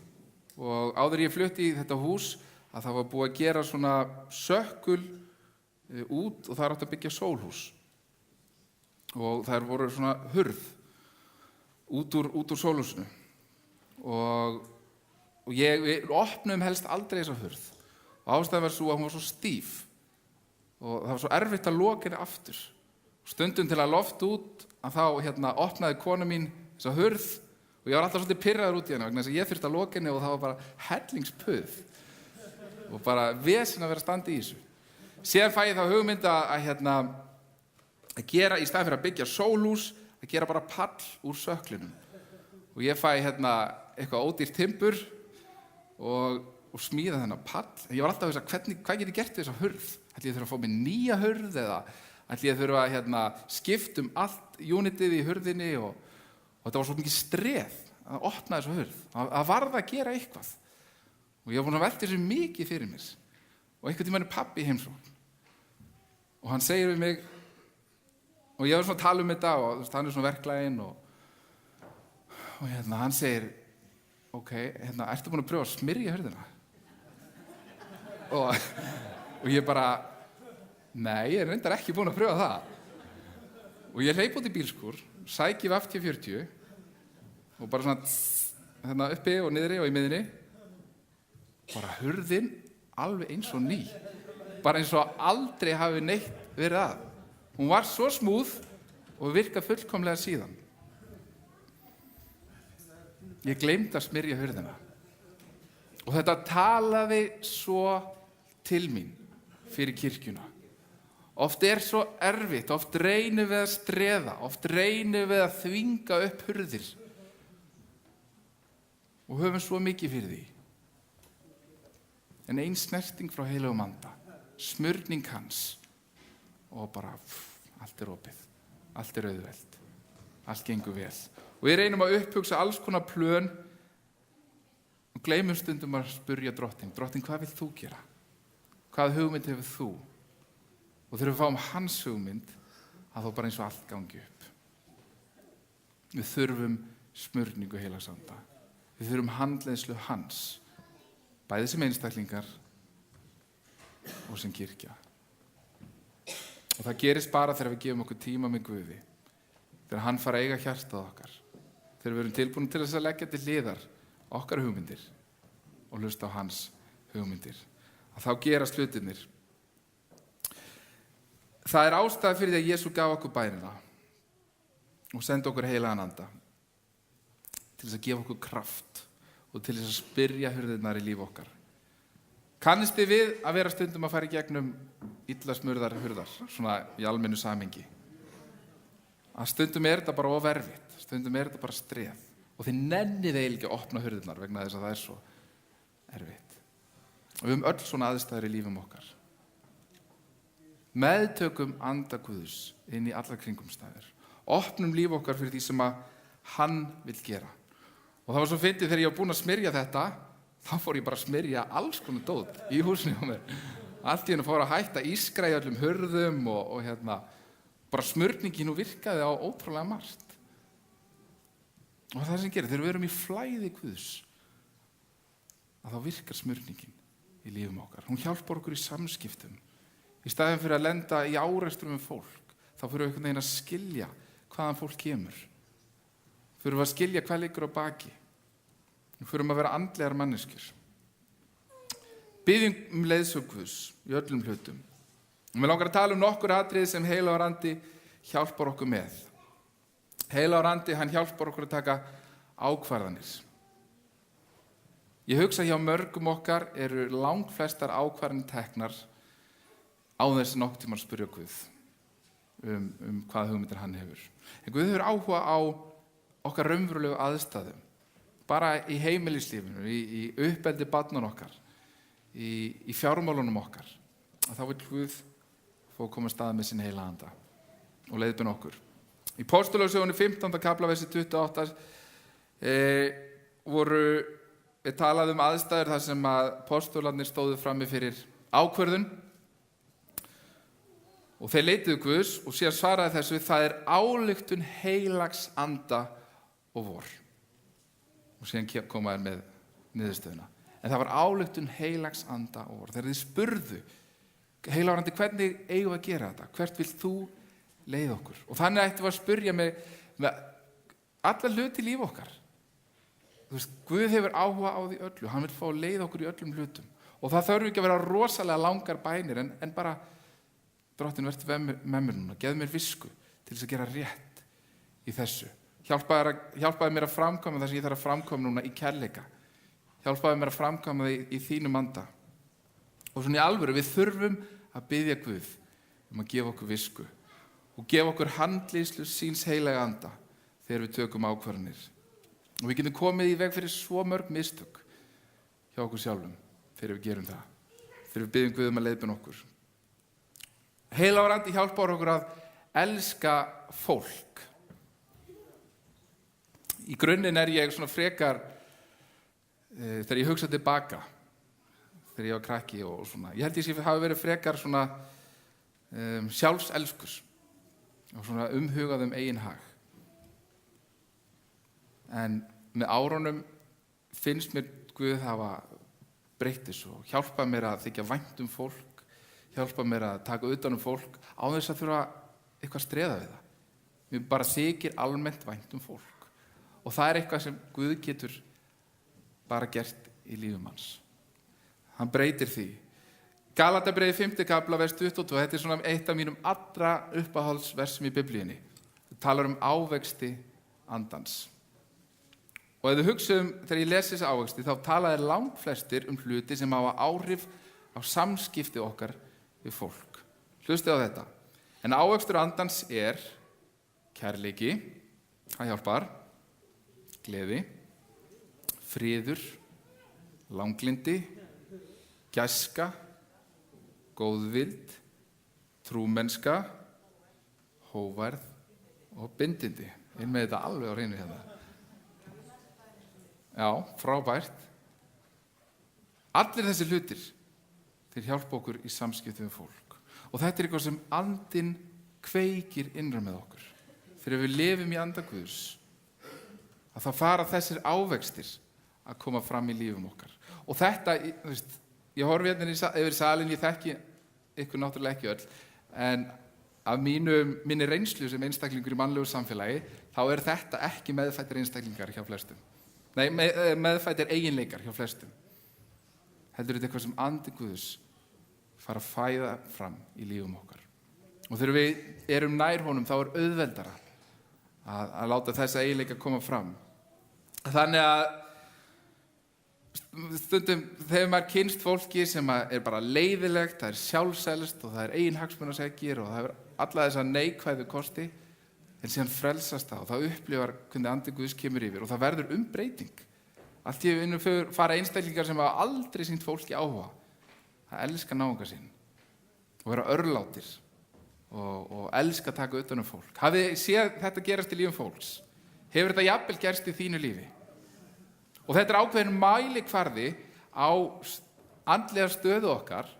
og áður ég flutti í þetta hús að það var búið að gera svona sökkul út og það er átt að byggja sólhús. Og þær voru svona hurð út úr sólhúsinu og við opnum helst aldrei þessa hurð og ástæðan var svo að hún var svo stíf og það var svo erfitt að loka henni aftur. Stundum til að lofta út að þá opnaði kona mín þessa hurð og ég var alltaf svolítið pirraður út í henni vegna þess að ég þurfti að loka henni og það var bara hellingspuð og bara vesen að vera að standa í þessu. Síðan fæ ég þá hugmynd að gera í staðinn fyrir að byggja sólhús, að gera bara pall úr söklinum. Og ég fæ eitthvað ódýrt timbur og smíða þennan pall. En ég var alltaf að hugsa, hvað get ég gert við þessa hurð? Ætli ég þurfa að fá mér nýja hurð eða ætli ég þurfa að skipta allt unitið í hurðinni og þetta var svo mikið streð að opna þessu hurð. Það varð að gera eitthvað. Og ég var búin að velta þessu mikið fyrir mér. Og einhvern tímann er pabbi í heimsókn. Og hann segir við mig, og ég var svona að tala þetta og hann er svona verklaginn og hann segir, ok, ertu búin að pröfa að smyrja hurðina? Og ég bara, nei, ég er reyndar ekki búin að pröfa það. Og ég hleyp út í bílskúr, sæki við T40 og bara svona uppi og niðri og í miðinni, bara hurðin alveg eins og ný. Bara eins og aldrei hafi neitt verið að. Hún var svo smúð og virkað fullkomlega síðan. Ég gleymdi að smyrja hurðina. Og þetta talaði svo til mín fyrir kirkjuna. Oft er svo erfitt, oft reynum við að streða, oft reynum við að þvinga upp hurðir. Og höfum svo mikið fyrir því. En ein snerting frá heilagum anda, smurning hans og bara allt er opið, allt er auðvelt, allt gengur vel. Og við reynum að upphugsa alls konar plön og gleymum stundum að spurja Drottinn, hvað vill þú gera? Hvað hugmynd hefur þú? Og þegar við fáum hans hugmynd, að þá bara eins og allt gangi upp. Við þurfum smurningu heilags anda. Við þurfum handleiðslu hans, bæði sem einstaklingar og sem kirkja. Og það gerist bara þegar við gefum okkur tíma með Guði, þegar hann fara að eiga hjartað okkar, þegar við erum tilbúin til þess að leggja til hliðar okkar hugmyndir og hlusta á hans hugmyndir, að þá gerast hlutirnir. Það er ástæða fyrir því að Jesús gaf okkur bænina og sendi okkur heilagan anda til þess að gefa okkur kraft og til þess að spyrja hurðirnar í líf okkar. Kannist þið við að vera stundum að fara í gegnum illa smurðar hurðar, svona í almennu samhengi? Að stundum er þetta bara of erfitt, stundum er þetta bara streð og þið nennið eiginlega ekki að opna hurðirnar vegna þess að það er svo erfitt. Og við höfum öll svona aðstæður í lífum okkar. Meðtökum anda Guðs inn í allar kringumstæður. Opnum líf okkar fyrir því sem að hann vill gera. Og það var svo fyndið þegar ég var búin að smyrja þetta, þá fór ég bara að smyrja alls konar dót í húsinu á mér. Allt í hennu fór að hætta ískra í öllum hurðum og bara smurningin og virkaði á ótrúlega margt. Og það sem gerir, þegar við erum í flæði Guðs, að þá virkar smurningin í lífum okkar. Hún hjálpar okkur í samskiptum. Í staðinn fyrir að lenda í árekstrum með fólk, þá fyrir við einhvern veginn að skilja hvaðan fólk kemur. Fyrir við að skilja hvað liggur á baki. Fyrir að vera andlegar manneskjur. Biðjum leiðsögn Guðs í öllum hlutum. Og mér langar að tala nokkur atriði sem heilagur andi hjálpar okkur með. Heilagur andi, hann hjálpar okkur að taka ákvarðanir. Ég hugsa hjá mörgum okkar eru langflestar ákvarðanir teknar á þess að nokkuð tíma að spyrja Guð hvað hugmyndir hann hefur. En Guð hefur áhuga á okkar raunverulegu aðstæðum, bara í heimilislífinu, í uppeldi barnanna okkar, í fjármálunum okkar. Að þá vill Guð fá að koma að staða með sinni heila anda og leiðbeina okkur. Í Póstulagssögunni 15. kafla versi 28 við talaðum aðstæður þar sem að postularnir stóðu frammi fyrir ákvörðun og þeir leituðu Guðs og síðan svaraði þessu: það er ályktun heilags anda og vor. Og síðan koma þeir með niðurstöðuna. En það var ályktun heilags anda og vor. Þegar þið spurðu: heilagur andi, hvernig eigum við að gera þetta? Hvert vilt þú leiða okkur? Og þannig ættum við að spyrja með alla hluti í líf okkar. Þú veist, Guð hefur áhuga á því öllu. Hann vil fá að leiða okkur í öllum hlutum. Og það þarf ekki að vera rosalega langar bænir, en bara: Drottinn, vertu með mér núna, gefðu mér visku til þess að gera rétt í þessu. Hjálpaðu mér að framkvæma það sem ég þarf að framkvæma núna í kærleika. Hjálpaðu mér að framkvæma það í þínum anda. Og svona í alvöru, við þurfum að biðja Guð að gefa okkur visku og gefa okkur handleiðslu síns heilaga anda þegar við tökum ákvarðanir. Og við getum komið í veg fyrir svo mörg mistök hjá okkur sjálfum þegar við gerum það, þegar við biðjum Guð að leiðbeina okkur. Heilagur andi hjálpar okkur að elska fólk. Í grunninn ég svona frekar, þegar ég hugsa tilbaka, þegar ég var krakki og svona, ég held ég hafi verið frekar svona sjálfselskur og svona umhugað eigin hag. En með árunum finnst mér Guð hafa breytt þessu og hjálpað mér að þykja vænt fólk, hjálpað mér að taka utan fólk á þess að þurfa eitthvað að streða við það. Mér bara þykir almennt vænt fólk. Og það eitthvað sem Guð getur bara gert í lífum hans. Hann breytir því. Galatabréfið 5. kafla vers 22, þetta svona eitt af mínum allra uppáhaldsversum í Biblíunni. Það talar ávexti andans. Og ef þið hugsaðum, þegar ég lesi þessi ávexti, þá talaði langflestir hluti sem hafa áhrif á samskipti okkar við fólk. Hlustið á þetta. En ávextur andans kærleiki, það hjálpar, gleði, friður, langlindi, gæska, góðvild, trúmennska, hógværð og bindindi. Með þetta alveg á hreinu hérna. Já, frábært. Allir þessi hlutir, þeir hjálpa okkur í samskiptum við fólk. Og þetta eitthvað sem andinn kveikir innra með okkur. Þegar við lifum í anda Guðs, að þá fara þessir ávextir að koma fram í lífum okkar. Og þetta, þú veist, ég horfi hérna yfir salin, ég þekki ykkur náttúrulega ekki öll, en af minni reynslu sem einstaklingur í mannlegu samfélagi, þá þetta ekki meðfættir einstaklingar hjá flestum. Nei, meðfættir eiginleikar hjá flestum. Heldur þetta eitthvað sem andi Guðs fara að fæða fram í lífum okkar. Og þegar við erum nær honum, þá auðveldara að láta þessa eiginleika koma fram. Þannig að stundum þegar maður kynnst fólki sem bara leiðilegt, það sjálfselst og það eiginhagsmunasegir og það alla þessa neikvæðu kosti, en síðan frelsast það og það upplifar hvernig andi Guðs kemur yfir og það verður breyting. Allt í einu fara einstaklingar sem hafa aldrei sýnt fólki áhuga að elska náunga sín og vera örlátir og elska að taka utan fólk. Hafið séð þetta gerast í lífum fólks? Hefur þetta jafnvel gerst í þínu lífi? Og þetta ákveðin mælikvarði á andlega stöðu okkar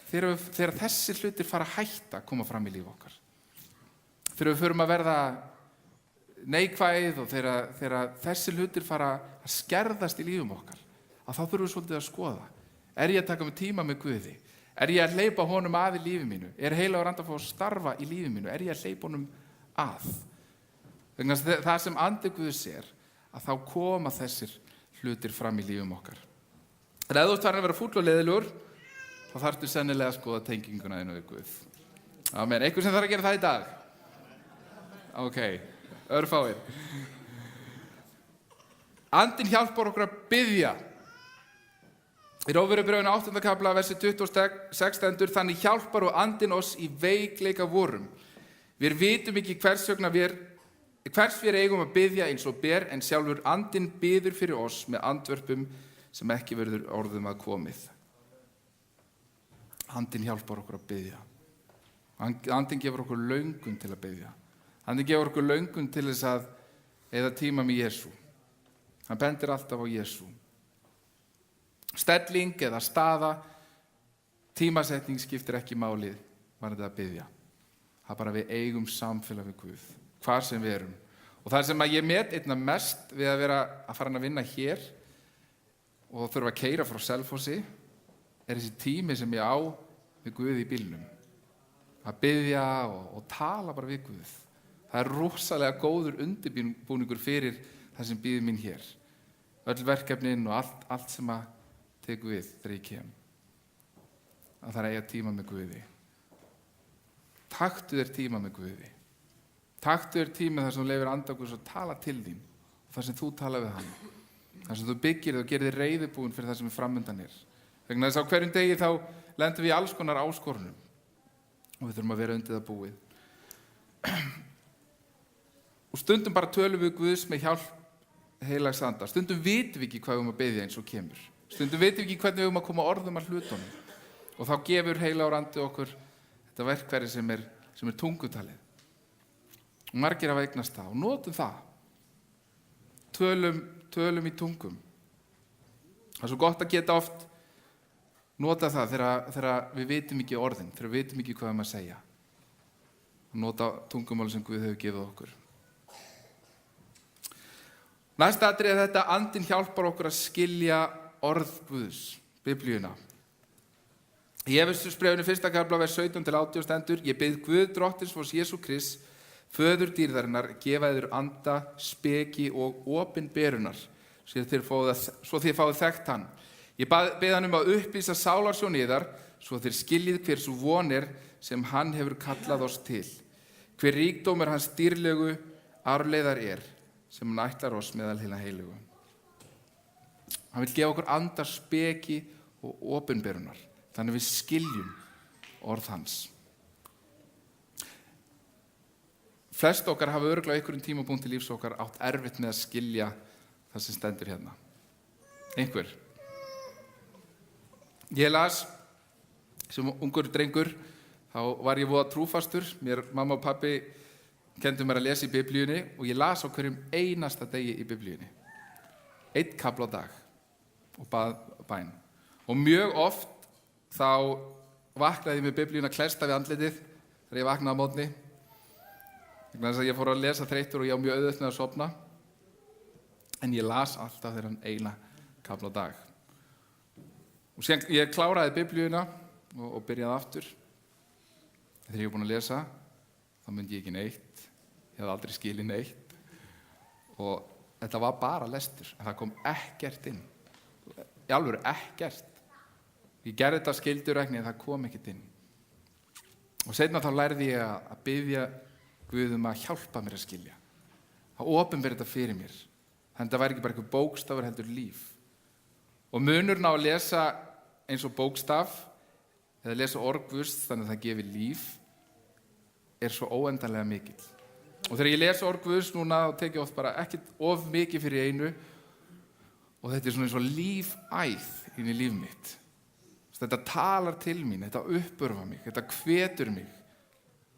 þegar þessi hlutir fara að hætta að koma fram í líf okkar. Þegar við förum að verða neikvæð og þegar þessi hlutir fara að skerðast í lífum okkar, að þá þurfum við svolítið að skoða. Ég að taka mig tíma með Guði? Ég að hleypa honum að í lífi mínu? Heilagur andi að fá að starfa í lífi mínu? Ég að hleypa honum að? Vegna það sem andi Guðs að þá koma þessir hlutir fram í lífum okkar. En ef þú ert farin að vera fúll og leiðilegur, þá þarftu sennilega að skoða tenginguna þína við Guð. Amen. Einhver sem þarf að gera það í dag? Ok, örfáir. Andinn hjálpar okkur að biðja. Í Rómverjabréfinu 8. kafla, versi 26 stendur: þannig hjálpar og andinn oss í veikleika vorum. Við vitum ekki hvers við eigum að biðja eins og ber, en sjálfur andinn biður fyrir oss með andvörpum sem ekki verður orðum að komið. Andinn hjálpar okkur að biðja. Andinn gefur okkur löngun til að biðja. Andinn gefur okkur löngun til þess að eyða tíma með Jesú. Hann bendir alltaf á Jesú. Stelling eða staða, tímasetning skiptir ekki málið varðandi að biðja. Það er bara við eigum samfélag við Guð, hvar sem við erum. Og það sem að ég met einna mest við að vera að fara að vinna hér og þurfa að keyra frá Selfossi er þessi tími sem ég á við Guð í bílnum. Að biðja og tala bara við Guð. Það er rosalega góður undirbúningur fyrir það sem bíður mín hér. Öll verkefnin og allt sem að tekur við þegar ég kem. Að það er að eiga tíma með Guði. Taktu þér tíma með Guði. Taktu þér tíma þar sem þú leyfir anda Guðs og tala til þín. Þar sem þú tala við hann. Þar sem þú byggir þig og gerir þig reiðubúin fyrir það sem framundan er. Vegna þess að á hverjum degi þá lendum við í alls konar áskorunum. Og við þurfum að vera undir það búið. Og stundum bara tölum við Guðs með hjálp heilags anda. Stundum vitum við ekki hvað við um að biðja eins og kemur. Stundum vitum við ekki hvernig við um að koma orðum að hlutunum. Og þá gefur heilagur andi okkur þetta verkfæri sem er tungutalið. Og margir hafa eignast það og notum það. Tölum í tungum. Það er svo gott að geta oft nota það þegar við vitum ekki orðin, þegar við vitum ekki hvað við erum að segja. Og nota tungumáli sem Guð hefur gefið okkur. Næsta atriði er þetta: andinn hjálpar okkur að skilja orð Guðs, Biblíuna. Í Efesusbréfinu 1. kafla vers 17-18 stendur: ég bið Guð drottins vors Jesú Krists, föður dýrðarinnar, gefa yður anda, speki og opinberunar, svo þið fáið þekkt hann. Ég bið hann að upplýsa sálarsjón yðar, svo þér skiljið hver sú von er sem hann hefur kallað oss til. Hver ríkdómur hans dýrlegu arfleiðar er, sem hann ætlar oss meðal hina heilögu. Hann vil gefa okkur anda, speki og opinberunar, þannig við skiljum orð hans. Flest okkar hafa örugglega á einhverjum tímapunkti lífs okkar átt erfitt með að skilja það sem stendur hérna. Einhver. Ég las sem ungur drengur, þá var ég voða trúfastur. Mamma og pabbi kendu mér að lesa í Biblíunni og ég las á hverjum einasta degi í Biblíunni. 1 kafla á dag og bað bæn. Og mjög oft þá vaknaði ég með Biblíuna klesta við andlitið þegar ég vaknaði á mótni. Þannig að ég fór að lesa þreyttur og ég á mjög auðvelt með að sofna. En ég las alltaf þegar hann 1 kafla á dag. Og síðan ég kláraði Biblíuna og byrjaði aftur. Þegar ég var búinn að lesa, þá myndi ég ekki neitt. Ég hafði aldrei skilið neitt. Og þetta var bara lestur. En það kom ekkert inn. Í alvöru ekkert. Ég gerði þetta skildurækni en það kom ekkert inn. Og seinna þá lærði ég að biðja Guð að hjálpa mér að skilja. Að opinbera þetta fyrir mér. Þannig að það væri ekki bara eitthvað bókstafur heldur líf. Og munurinn á að lesa eins og bókstaf eða lesa orð Guðs þannig að það gefi líf er svo óendanlega mikill. Og þegar ég lesa orð Guðs núna þá tek ég oft bara ekkert of mikið fyrir einu og þetta er svona eins og lífæð inn í líf mitt. Þetta talar til mín, þetta uppörfa mig, þetta hvetur mig.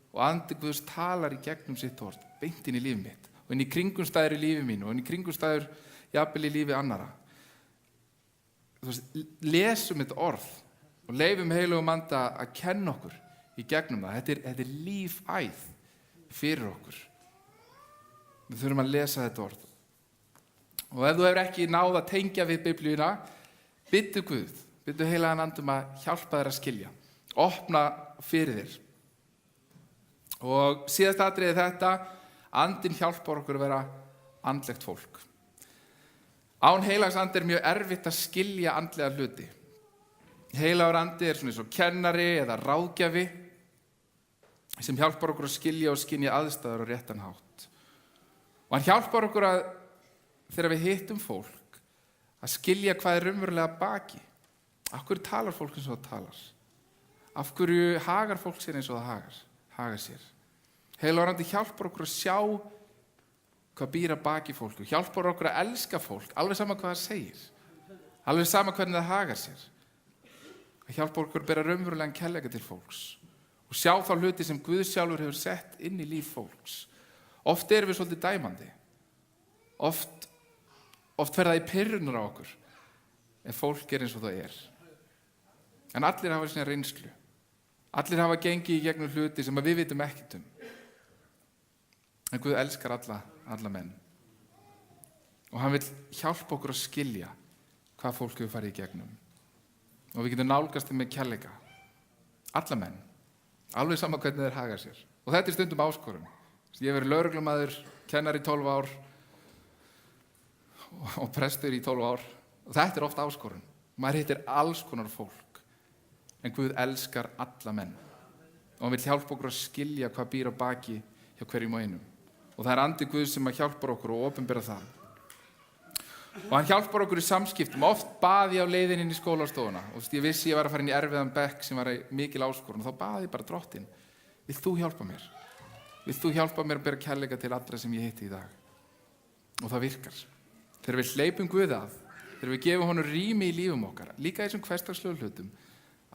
Og andi Guðs talar í gegnum sitt orð, beint inn í líf mitt og inn í kringumstæður í lífi mínu og inn í kringumstæður jafnvel í lífi annara. Lesum þetta orð og leyfum heilugum anda að kenna okkur í gegnum það. Þetta er lífæð fyrir okkur. Við þurfum að lesa þetta orð. Og ef þú hefur ekki náð að tengja við Biblíuna, biðdu Guð, biðdu heilagan anda að hjálpa þér að skilja, opna fyrir þér. Og síðast atriði þetta: andinn hjálpar okkur að vera andlegt fólk. Án heilags andi er mjög erfitt að skilja andlega hluti. Heilagur andi er svona eins og kennari eða ráðgjafi. sem hjálpar okkur að skilja og skynja aðstæður á réttan hátt. Og hann hjálpar okkur að, þegar við hittum fólk, að skilja hvað er raunverulega baki. Af hverju talar fólk eins og það talar? Af hverju hagar fólk sér eins og það hagar sér? Heilagur Andi hjálpar okkur að sjá hvað býr að baki fólku. Hjálpar okkur að elska fólk, alveg sama hvað það segir. Alveg sama hvernig það hagar sér. Það hjálpar okkur að bera raunverulegan kærleika til fólks og sjá þá hluti sem Guð sjálfur hefur sett inn í líf fólks. Oft erum við svolítið dæmandi. Oft fer það í pirrunar á okkur ef fólk er eins og það er. En allir hafa sína reynslu. Allir hafa gengið í gegnum hluti sem við vitum ekkert um. En Guð elskar alla menn. Og hann vil hjálpa okkur að skilja hvað fólk hefur farið í gegnum. Og við getum nálgast þeim með kærleika. Alla menn. Alveg sama hvernig þeir haga sér. Og þetta er stundum áskorun. Ég hef verið lögreglumaður, kennari í 12 ár og prestur í 12 ár. Og þetta er oft áskorun. Maður hittir alls konar fólk. En Guð elskar alla menn. Og hann vil hjálpa okkur að skilja hvað býr á baki hjá hverjum og einum. Og það er andi Guð sem hjálpar okkur og opinbera það. Og hann hjálpar okkur í samskiptum. Oft baði ég á leiðin inn í skólastofuna. Og ég vissi ég var að fara inn í erfiðan bekk sem var mikil áskorun. Og þá baði ég bara Drottinn. Vilt þú hjálpa mér? Vilt þú hjálpa mér að bera kærleika til allra sem ég hitti í dag? Og það virkar. Þegar við hleypum Guð að, þegar við gefum honum rými í lífum okkar, líka í þessum hversdagslegu hlutum,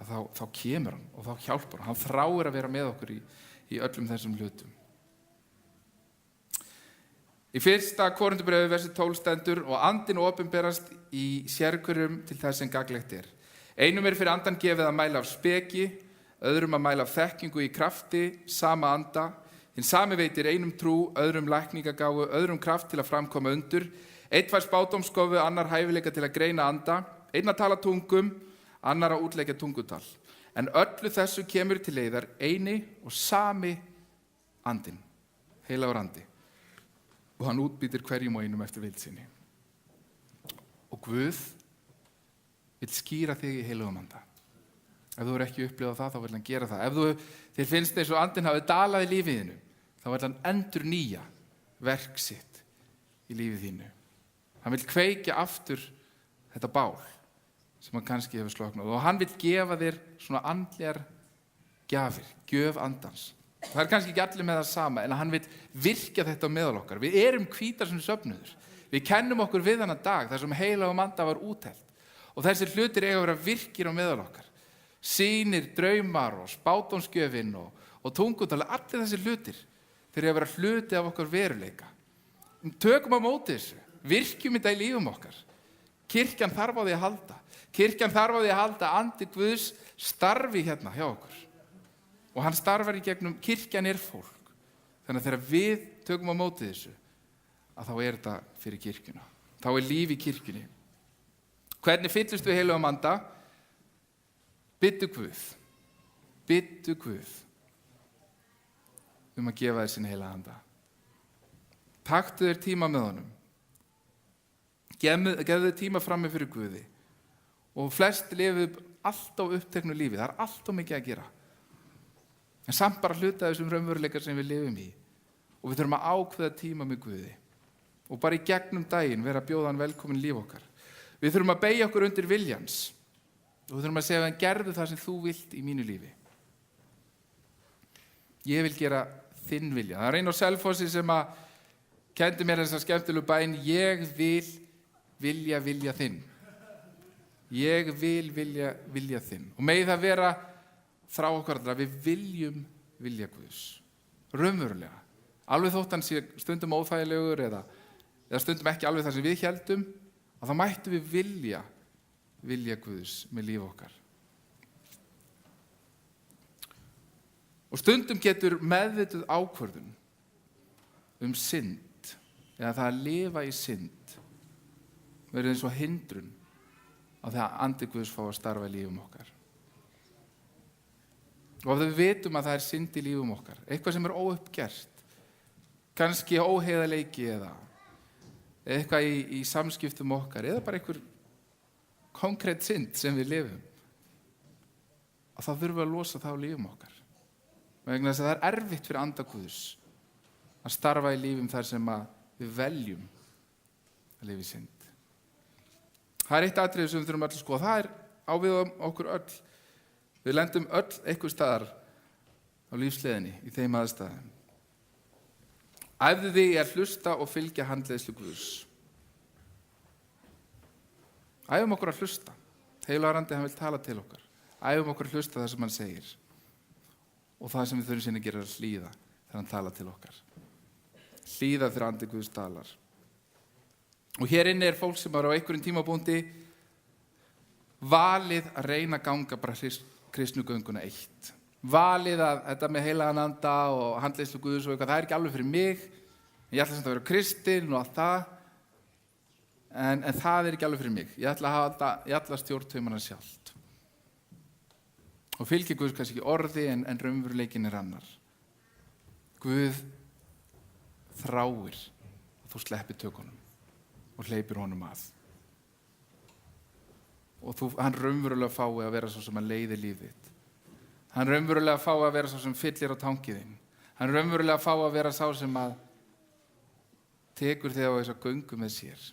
að þá kemur hann og þá hjálpar hann. Hann þráir að vera með okkur í öllum þessum hlutum. Í 1. Korinthubréfi versi 12 stendur og andinn opinberast í sérhverjum til þess sem gagnlegt er. Einum er fyrir andan gefið að mæla af speki, öðrum að mæla af þekkingu í krafti, sama anda. Hinn sami veitir einum trú, öðrum lækningagáfu, öðrum kraft til að framkoma undur. Einn fær spádómsgáfu, annar hæfileika til að greina anda, einn að tala tungum, annar að útleggja tungutal. En öllu þessu kemur til leiðar eini og sami andinn, heilagur andi. Og hann útbýtir hverjum og einum eftir vild sinni. Og Guð vill skýra þig í heilugum anda. Ef þú er ekki upplifað það, þá vill hann gera það. Ef þér finnst eins og andinn hafi dalað í lífiðinu, þá vill hann endurnýja verk sitt í lífið þínu. Hann vill kveikja aftur þetta bál sem hann kannski hefur sloknað. Og hann vill gefa þér svona andlegar gjafir, gjöf andans. Það er kannski ekki allir með það sama, en hann vill virkja þetta meðal okkar. Við erum hvítar sem söfnuður. Við kennum okkur við þennan dag, þar sem heilagum anda var úthelt. Og þessir hlutir eiga að vera virkir á meðal okkar. Sýnir, draumar og spádómsgjöfin og tungutali, allir þessir hlutir. Þeir eiga að vera hluti af okkar veruleika. Tökum á móti þessu. Virkjum þetta í lífum okkar. Kirkjan þarf á því að halda. Kirkjan þarf á því að halda andi Guðs starfi hérna hjá okkur. Og hann starfar í gegnum, kirkjan er fólk. Þannig að þegar við tökum á móti þessu, að þá er þetta fyrir kirkjuna. Þá er líf í kirkjunni. Hvernig fyllust við heilugum anda? Biddu Guð. Biddu Guð að gefa þér sín heilaga anda. Taktu þér tíma með honum. Gefðu þér tíma frammi fyrir Guði. Og flest lifu allt á uppteknu lífi. Það er allt of mikið að gera. En samt bara hluta þessum raunveruleikar sem við lifum í. Og við þurfum að ákveða tíma með Guði. Og bara í gegnum daginn vera að bjóða hann velkomin í líf okkar. Við þurfum að beygja okkur undir viljans. Og við þurfum að segja að hann gerðu það sem þú vilt í mínu lífi. Ég vil gera þinn vilja. Það er einn á Selfossi sem að kendi mér þessa skemmtilegu bæn. Ég vil vilja þinn. Ég vil vilja þinn. Og megi það vera frá okkur allra, við viljum vilja Guðs. Raunverulega. Alveg þótt hann sé stundum óþægilegur eða stundum ekki alveg það sem við héldum, að þá mættum við vilja Guðs með líf okkar. Og stundum getur meðvituð ákvörðun synd, eða það að lifa í synd, verið eins og hindrun á því að andi Guðs fá að starfa í lífum okkar. Og ef við vitum að það er synd í lífum okkar, eitthvað sem er óuppgert, kannski óheiðarleiki eða eitthvað í samskiptum okkar, eða bara einhver konkrét synd sem við lifum, að þá þurfum við að losa það á lífum okkar. vegna þess að það er erfitt fyrir anda Guðs að starfa í lífum þar sem að við veljum að lifa í synd. Það er eitt atriði sem við þurfum öll að skoða. Það er á við okkur öll. Við lendum öll einhvers staðar á lífsleiðinni í þeim aðstæðum. Æfðu þig í að hlusta og fylgja handleiðslu Guðs. Æfum okkur að hlusta. Heilagur Andi, hann vil tala til okkar. Æfum okkur að hlusta það sem hann segir. Og það sem við þurfum sinni að gera er að hlýða þegar hann tala til okkar. Hlýða þegar Andi Guðs talar. Og hér inni er fólk sem er á einhverjum tímabúndi valið að reyna að ganga bara kristnugönguna eitt. Valið að þetta með heilagan anda og handleiðslu Guðs og eitthvað, það er ekki alveg fyrir mig. Ég ætla samt að vera kristinn og allt það. En það er ekki alveg fyrir mig. Ég ætla að hafa alla stjórntaumana sjálft. Og fylgir Guðs kannski ekki orði en raunveruleikin er annar. Guð þráir að þú sleppir tökunum og hleypir honum að. Og hann raunverulega fái að vera svo sem hann leiðir lífið þitt. Hann raunverulega fái að vera sá sem fyllir á tankiðinn. Hann raunverulega fái að vera sá sem að tekur þig á þessa göngu með sér.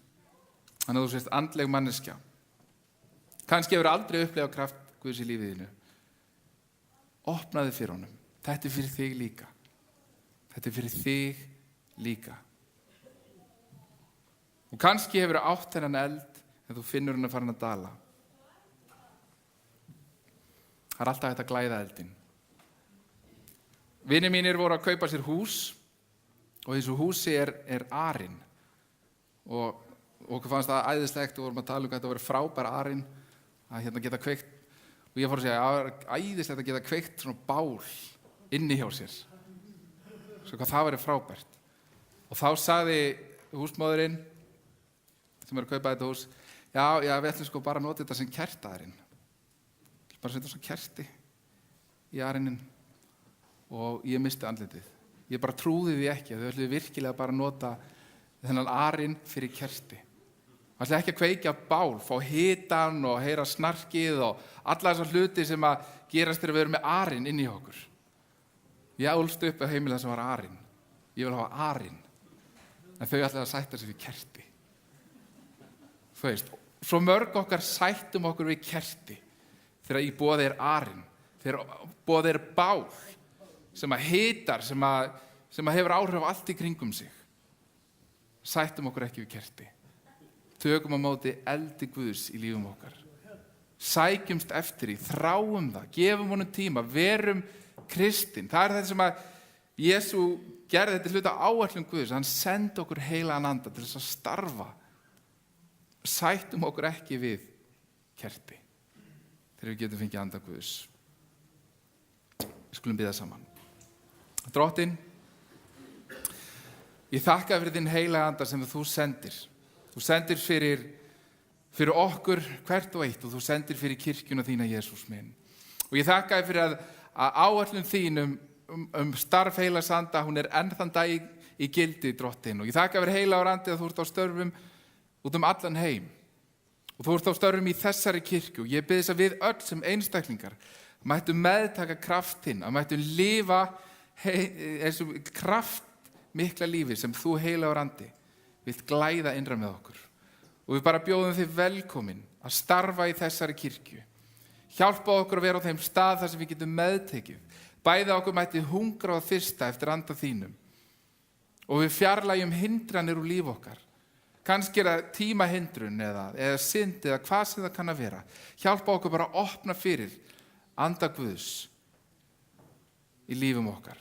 Þannig að þú sést andleg manneskja. Kannski hefur aldrei upplifað kraft Guðs í lífið þínu. Opnaði fyrir honum. Þetta er fyrir þig líka. Þetta er fyrir þig líka. Og kannski hefur átt þennan eld en þú finnur hann að fara að dala. Það er alltaf hægt að glæða eldinn. Vinir mínir voru að kaupa sér hús og þessu húsi er arinn. Og okkur fannst það æðislegt og vorum að tala um hvað þetta var frábær arinn að geta kveikt. Og ég fór að segja að það var æðislegt að geta kveikt svona bál inni hjá sér. Svo hvað það væri frábært. Og þá sagði húsmóðurinn sem er að kaupa þetta hús, já, við ætlum sko bara að nota þetta sem kertaarinn. Bara setja svo kerti í arinin og ég misti andlitið. Ég bara trúði því ekki að þau ætluðu virkilega bara að nota þennan arinn fyrir kerti. Það ætlaði ekki að kveikja bál, fá hitan og heyra snarkið og alla þessar hluti sem að gerast þegar við erum með arinn inn í okkur. Ég ólst upp á heimilið sem var arinn. Ég vil hafa arinn. En þau ætlaði að sætta sig við kerti. Þú veist, svo mörg okkar sættum okkur við kerti. Þegar í boði er arinn, þegar boði er bál sem að hitar, sem að hefur áhrif á allt í kringum sig. Sættum okkur ekki við kerti. Tökum á móti eldi Guðs í lífum okkar. Sækjumst eftir því, þráum það, gefum honum tíma, verum kristinn. Það er þetta sem að Jesú gerði, þetta hluta áætlun Guðs. Hann sendi okkur heilagan anda til þess að starfa. Sættum okkur ekki við kerti. Þegar við getum fengið anda Guðs. Við skulum biðja saman. Drottinn, ég þakka fyrir þinn heilaga anda sem þú sendir. Þú sendir fyrir okkur hvert og eitt og þú sendir fyrir kirkjuna þína, Jesús minn. Og ég þakka þér fyrir að áætlun þín starf heilags anda, hún er enn þann dag í gildi, Drottinn. Og ég þakka fyrir heilagur andi að þú ert á störfum út allan heim. Og þú ert á störfum í þessari kirkju. Ég bið þess að við öll sem einstaklingar mættum meðtaka kraftinn, að mættum lifa þessu kraftmikla lífi sem þú heilagur andi vilt glæða innra með okkur. Og við bara bjóðum þig velkomin að starfa í þessari kirkju. Hjálpa okkur að vera á þeim stað þar sem við getum meðtekið. Bæði okkur mætti hungra og þyrsta eftir anda þínum. Og við fjarlægjum hindranir úr líf okkar. Kannski er það tímahindrun eða synd eða hvað sem það kann að vera. Hjálpa okkur bara að opna fyrir anda Guðs í lífum okkar.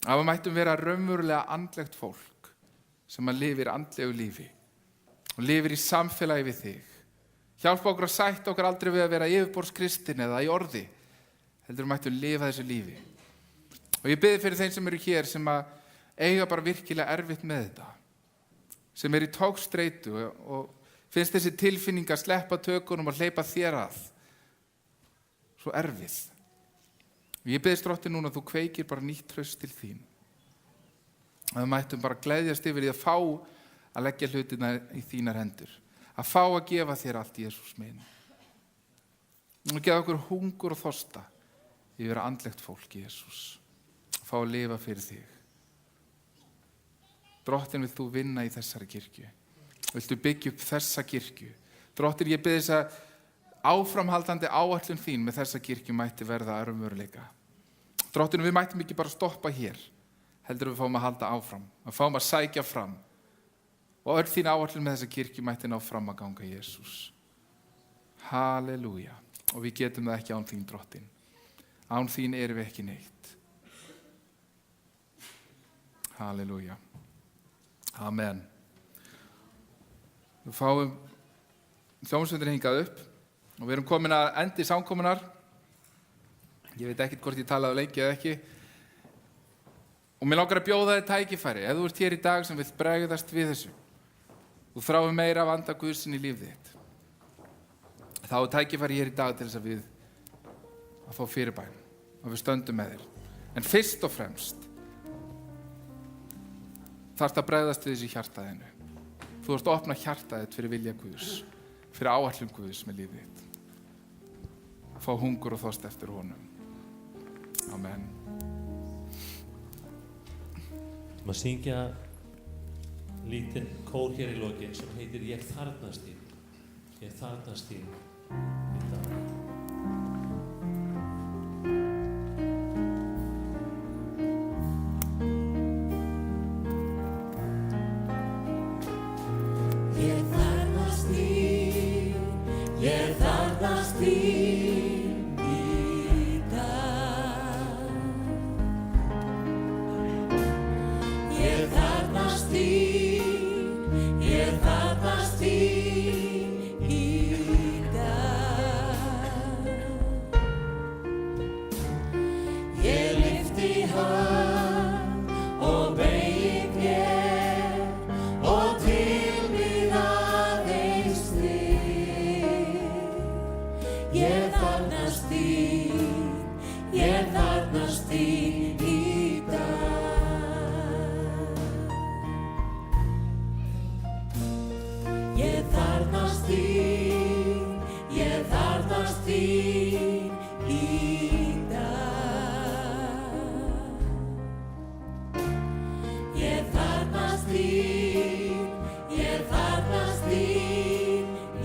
Að við mættum vera raunverulega andlegt fólk sem að lifir andlegu lífi og lifir í samfélagi við þig. Hjálpa okkur að sætta okkur aldrei við að vera yfirborðskristinn eða í orði. Heldur við mættum lifa þessu lífi. Og ég biði fyrir þeim sem eru hér sem að eiga bara virkilega erfitt með þetta. Sem er í tókstreitu og finnst þessi tilfinning að sleppa tökunum og hleypa þér að. Svo erfið. Ég biðst Drottinn núna að þú kveikir bara nýtt traust til þín. Að við mættum bara gleðjast yfir því að fá að leggja hlutina í þínar hendur. Að fá að gefa þér allt, Jesús minn. Og gefa okkur hungur og þorsta yfir andlegt fólk, Jesús. fá að lifa fyrir þig. Drottinn, vilt þú vinna í þessari kirkju? Viltu byggja upp þessa kirkju? Drottinn, ég bið þess að áframhaldandi áætlun þín með þessa kirkju mætti verða að raunveruleika. Drottinn, við mættum ekki bara stoppa hér, heldur við fáum að halda áfram, að fáum að sækja fram. Og öll þín áætlun með þessa kirkju mætti ná fram að ganga, Jesús. Halleluja. Og við getum það ekki án þín, Drottinn. Án þín erum við ekki neitt. Halleluja. Amen. Við fáum hljómsveitin hingað upp og við erum komin að endi samkomunar. Ég veit ekkert hvort ég talaði lengi eða ekki. Og mér langar að bjóða þér tækifæri. Ef þú ert hér í dag sem vill bregðast við þessu, þú þráir meira af anda Guðsinn í líf þitt, þá er tækifæri hér í dag til þess að við að fá fyrirbæn og við stöndum með þér. En fyrst og fremst þarfst að bregðast við þessu í hjartaðinu. Þú þarfst að opna hjartaðið fyrir vilja Guðs, fyrir áætlun Guðs með lífið þitt. Fá hungur og þorst eftir honum. Amen. Maður syngja lítinn kór hér í lokin sem heitir Ég þarfnast þín. Ég þarfnast þín í dag. Ég þarfnast þín í dag. Ég þarfnast þín í dag. Ég lyfti hönd og beygi hnéð og tilbið aðeins þig. Ég þarfnast þín í dag. Ég þarfnast þín í dag. Ég þarfnast þín í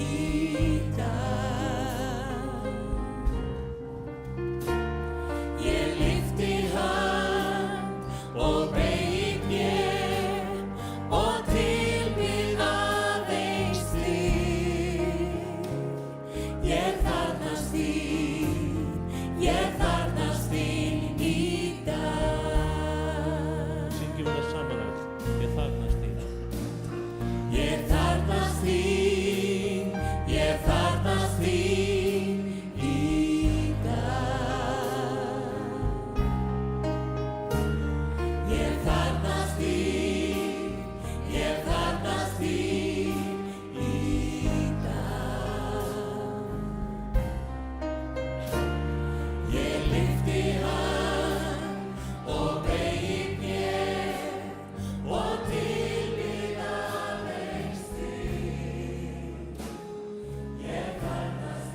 dag. Ég lyfti hönd og beygi hnéð og tilbið aðeins þig. Ég þarfnast þín í dag. Syngjum það saman öll. Ég þarfnast þín. Ég þarfnast þín í dag. Ég þarfnast þín í dag. Ég lyfti hönd og beygi hnéð og tilbið aðeins þig. Ég þarfnast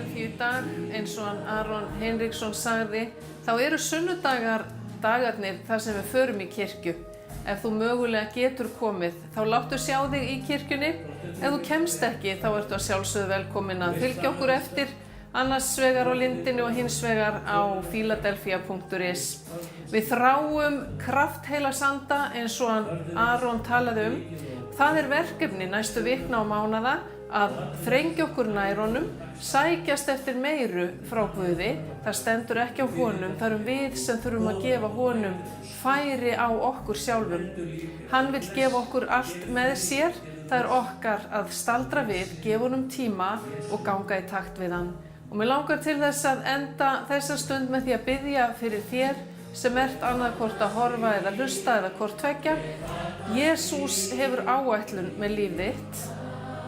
Fíladelfíu í dag, eins og hann Aron Hinriksson sagði, þá eru sunnudagar dagarnir þar sem við förum í kirkju. Ef þú mögulega getur komið, þá láttu sjá þig í kirkjunni. Ef þú kemst ekki, þá ertu að sjálfsögðu velkomin að fylgja okkur eftir, annars vegar á Lindinni og hins vegar á philadelphia.is. Við þráum kraftheilagsanda eins og hann Aron talaði um. Það er verkefni næstu vikna og mánaða að þrengja okkur nær honum, sækjast eftir meiru frá Guði. Það stendur ekki á honum, það erum við sem þurfum að gefa honum færi á okkur sjálfum. Hann vill gefa okkur allt með sér, það er okkar að staldra við, gefa honum tíma og ganga í takt við hann. Og mér langar til þess að enda þessa stund með því að biðja fyrir þér sem ert annað hvort að horfa eða hlusta eða hvort tveggja. Jesús hefur áætlun með líf þitt.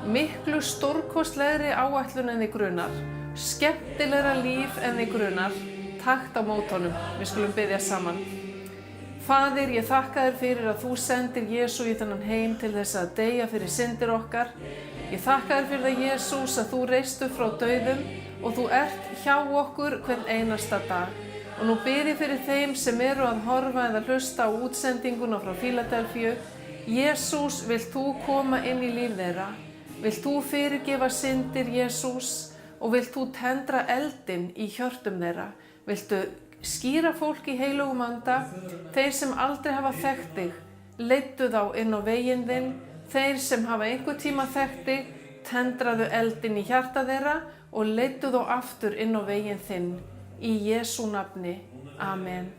Miklu stórkostlegri áætlun en þig grunar, skemmtilegra líf en þig grunar. Takt á mót honum, við skulum biðja saman. Faðir, ég þakka þér fyrir að þú sendir Jesú í þennan heim til þess að deyja fyrir syndir okkar. Ég þakka þér fyrir það, Jesús, að þú reistu frá dauðum og þú ert hjá okkur hvern einasta dag. Og nú bið ég fyrir þeim sem eru að horfa eða hlusta á útsendinguna frá Fíladelfíu. Jesús, vilt þú koma inn í líf þeirra? Vilt þú fyrirgefa syndir, Jesús? Og vilt þú tendra eldinn í hjörtum þeirra? Viltu skýra fólk í heilugum anda? Þeir sem aldrei hafa þekkt þig, leiddu þá inn á veginn þinn. Þeir sem hafa einhver tíma þekkt þig, tendraðu eldinn í hjarta þeirra og leiddu þá aftur inn á veginn þinn. Í Jesú nafni. Amen.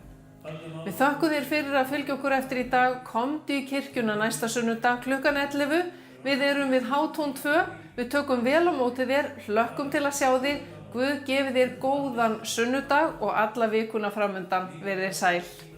Við þökkum þér fyrir að fylgja okkur eftir í dag. Komdu í kirkjuna næsta sunnudag klukkan 11. Við erum við Hátún 2. Við tökum vel á móti þér, hlökkum til að sjá þig. Guð gefi þér góðan sunnudag og alla vikuna framundan. Verið sæl.